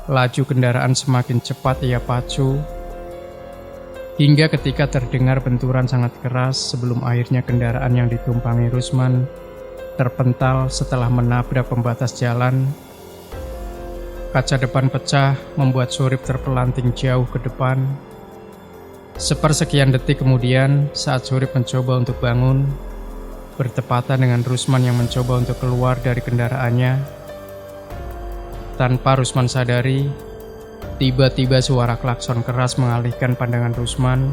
Laju kendaraan semakin cepat ia pacu, hingga ketika terdengar benturan sangat keras sebelum akhirnya kendaraan yang ditumpangi Rusman terpental setelah menabrak pembatas jalan. Kaca depan pecah membuat Surip terpelanting jauh ke depan. Sepersekian detik kemudian, saat Surip mencoba untuk bangun, bertepatan dengan Rusman yang mencoba untuk keluar dari kendaraannya. Tanpa Rusman sadari, tiba-tiba suara klakson keras mengalihkan pandangan Rusman.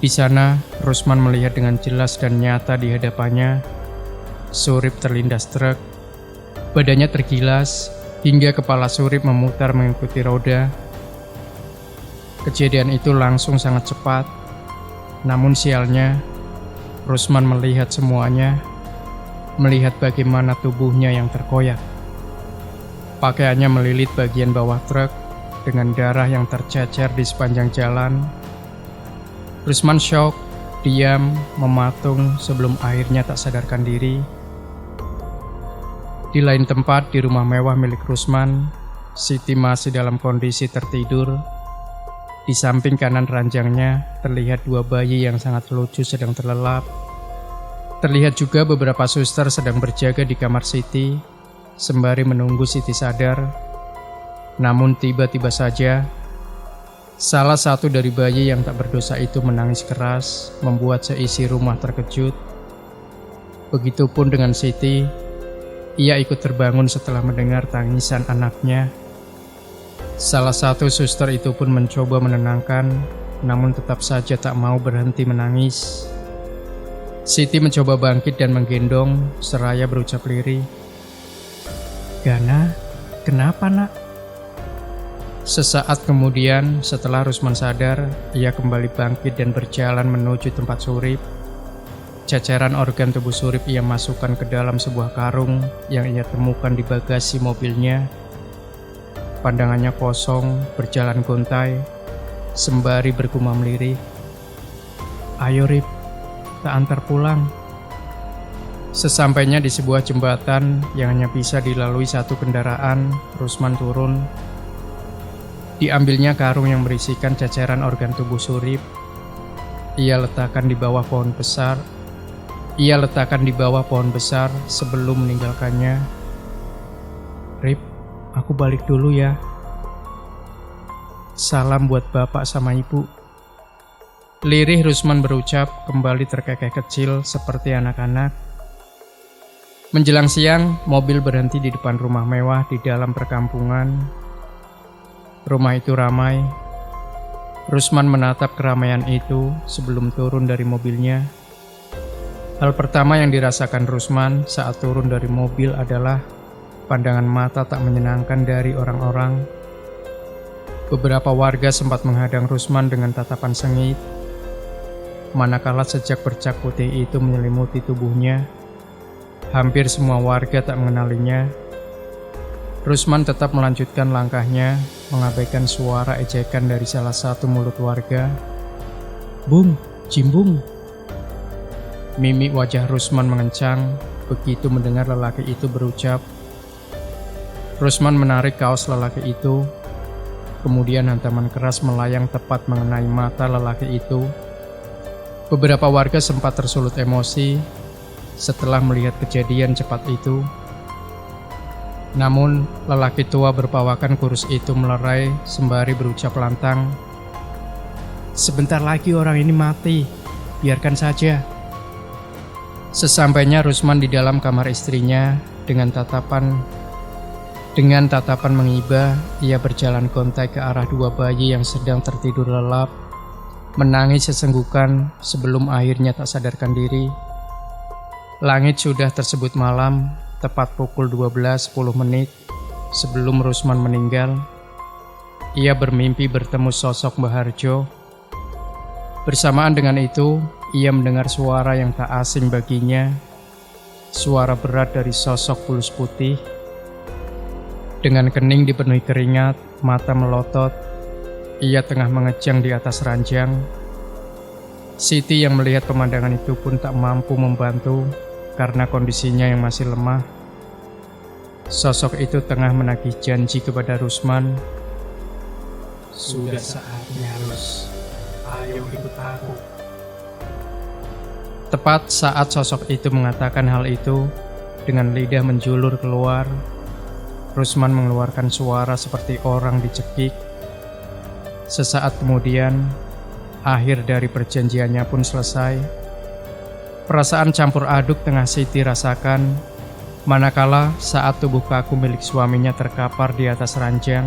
Di sana, Rusman melihat dengan jelas dan nyata di hadapannya Surip terlindas truk. Badannya tergilas hingga kepala Surip memutar mengikuti roda. Kejadian itu langsung sangat cepat. Namun sialnya, Rusman melihat semuanya, melihat bagaimana tubuhnya yang terkoyak. Pakaiannya melilit bagian bawah truk dengan darah yang tercecer di sepanjang jalan. Rusman syok, diam, mematung sebelum akhirnya tak sadarkan diri. Di lain tempat di rumah mewah milik Rusman, Siti masih dalam kondisi tertidur. Di samping kanan ranjangnya terlihat dua bayi yang sangat lucu sedang terlelap. Terlihat juga beberapa suster sedang berjaga di kamar Siti, sembari menunggu Siti sadar. Namun tiba-tiba saja, salah satu dari bayi yang tak berdosa itu menangis keras, membuat seisi rumah terkejut. Begitupun dengan Siti, ia ikut terbangun setelah mendengar tangisan anaknya. Salah satu suster itu pun mencoba menenangkan, namun tetap saja tak mau berhenti menangis. Siti mencoba bangkit dan menggendong, seraya berucap lirih, "Gana, kenapa nak?" Sesaat kemudian, setelah Rusman sadar, ia kembali bangkit dan berjalan menuju tempat Surip. Ceceran organ tubuh Surip ia masukkan ke dalam sebuah karung yang ia temukan di bagasi mobilnya. Pandangannya kosong, berjalan gontai, sembari bergumam lirih, "Ayo Rip, tak antar pulang." Sesampainya di sebuah jembatan yang hanya bisa dilalui satu kendaraan, Rusman turun. Diambilnya karung yang berisikan ceceran organ tubuh Surip. Ia letakkan di bawah pohon besar sebelum meninggalkannya. "Rip, aku balik dulu ya. Salam buat bapak sama ibu." Lirih Rusman berucap, kembali terkekeh kecil seperti anak-anak. Menjelang siang, mobil berhenti di depan rumah mewah di dalam perkampungan. Rumah itu ramai. Rusman menatap keramaian itu sebelum turun dari mobilnya. Hal pertama yang dirasakan Rusman saat turun dari mobil adalah pandangan mata tak menyenangkan dari orang-orang. Beberapa warga sempat menghadang Rusman dengan tatapan sengit. Manakala sejak bercak putih itu menyelimuti tubuhnya, hampir semua warga tak mengenalinya. Rusman tetap melanjutkan langkahnya, mengabaikan suara ejekan dari salah satu mulut warga. "Bung, Jimbung." Mimik wajah Rusman mengencang begitu mendengar lelaki itu berucap. Rusman menarik kaos lelaki itu, kemudian hantaman keras melayang tepat mengenai mata lelaki itu. Beberapa warga sempat tersulut emosi setelah melihat kejadian cepat itu. Namun, lelaki tua berpawakan kurus itu melerai sembari berucap lantang, "Sebentar lagi orang ini mati, biarkan saja." Sesampainya Rusman di dalam kamar istrinya, dengan tatapan mengiba, ia berjalan gontai ke arah dua bayi yang sedang tertidur lelap, menangis sesenggukan sebelum akhirnya tak sadarkan diri. Langit sudah tersebut malam, tepat pukul 12:10 sebelum Rusman meninggal. Ia bermimpi bertemu sosok Mbah Harjo. Bersamaan dengan itu, ia mendengar suara yang tak asing baginya, suara berat dari sosok bulus putih. Dengan kening dipenuhi keringat, mata melotot, ia tengah mengejang di atas ranjang. Siti yang melihat pemandangan itu pun tak mampu membantu karena kondisinya yang masih lemah. Sosok itu tengah menagih janji kepada Rusman. "Sudah saatnya, Rus. Ayo ikut aku." Tepat saat sosok itu mengatakan hal itu, dengan lidah menjulur keluar, Rusman mengeluarkan suara seperti orang dicekik. Sesaat kemudian, akhir dari perjanjiannya pun selesai. Perasaan campur aduk tengah Siti rasakan, manakala saat tubuh kaku milik suaminya terkapar di atas ranjang.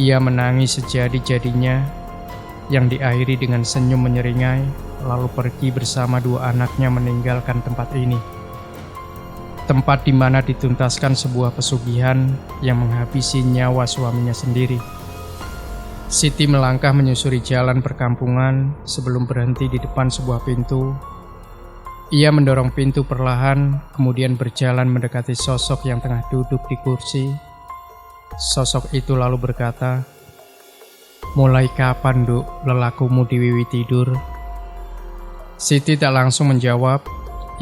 Ia menangis sejadi-jadinya, yang diakhiri dengan senyum menyeringai, lalu pergi bersama dua anaknya meninggalkan tempat ini. Tempat di mana dituntaskan sebuah pesugihan yang menghabisi nyawa suaminya sendiri. Siti melangkah menyusuri jalan perkampungan sebelum berhenti di depan sebuah pintu. Ia mendorong pintu perlahan, kemudian berjalan mendekati sosok yang tengah duduk di kursi. Sosok itu lalu berkata, "Mulai kapan, Duk, lelakumu diwiwi tidur?" Siti tak langsung menjawab.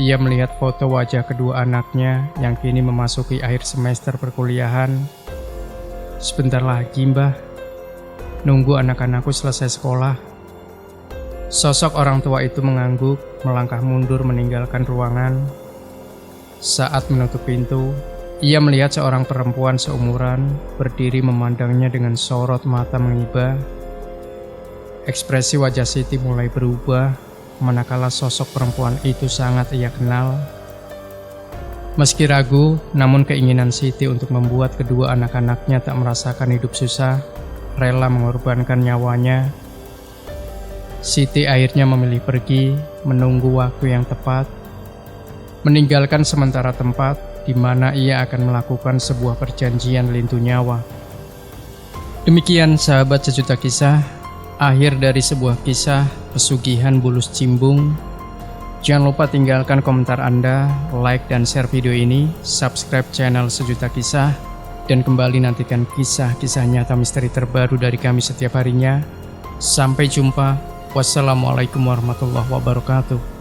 Ia melihat foto wajah kedua anaknya yang kini memasuki akhir semester perkuliahan. "Sebentar lagi, Mbah. Nunggu anak-anakku selesai sekolah." Sosok orang tua itu mengangguk, melangkah mundur meninggalkan ruangan. Saat menutup pintu, ia melihat seorang perempuan seumuran berdiri memandangnya dengan sorot mata mengibah. Ekspresi wajah Siti mulai berubah, manakala sosok perempuan itu sangat ia kenal. Meski ragu, namun keinginan Siti untuk membuat kedua anak-anaknya tak merasakan hidup susah, rela mengorbankan nyawanya. Siti akhirnya memilih pergi, menunggu waktu yang tepat, meninggalkan sementara tempat di mana ia akan melakukan sebuah perjanjian lintu nyawa. Demikian sahabat sejuta kisah, akhir dari sebuah kisah pesugihan Bulus Cimbung. Jangan lupa tinggalkan komentar Anda, like dan share video ini, subscribe channel Sejuta Kisah, dan kembali nantikan kisah-kisah nyata misteri terbaru dari kami setiap harinya. Sampai jumpa. Wassalamualaikum warahmatullahi wabarakatuh.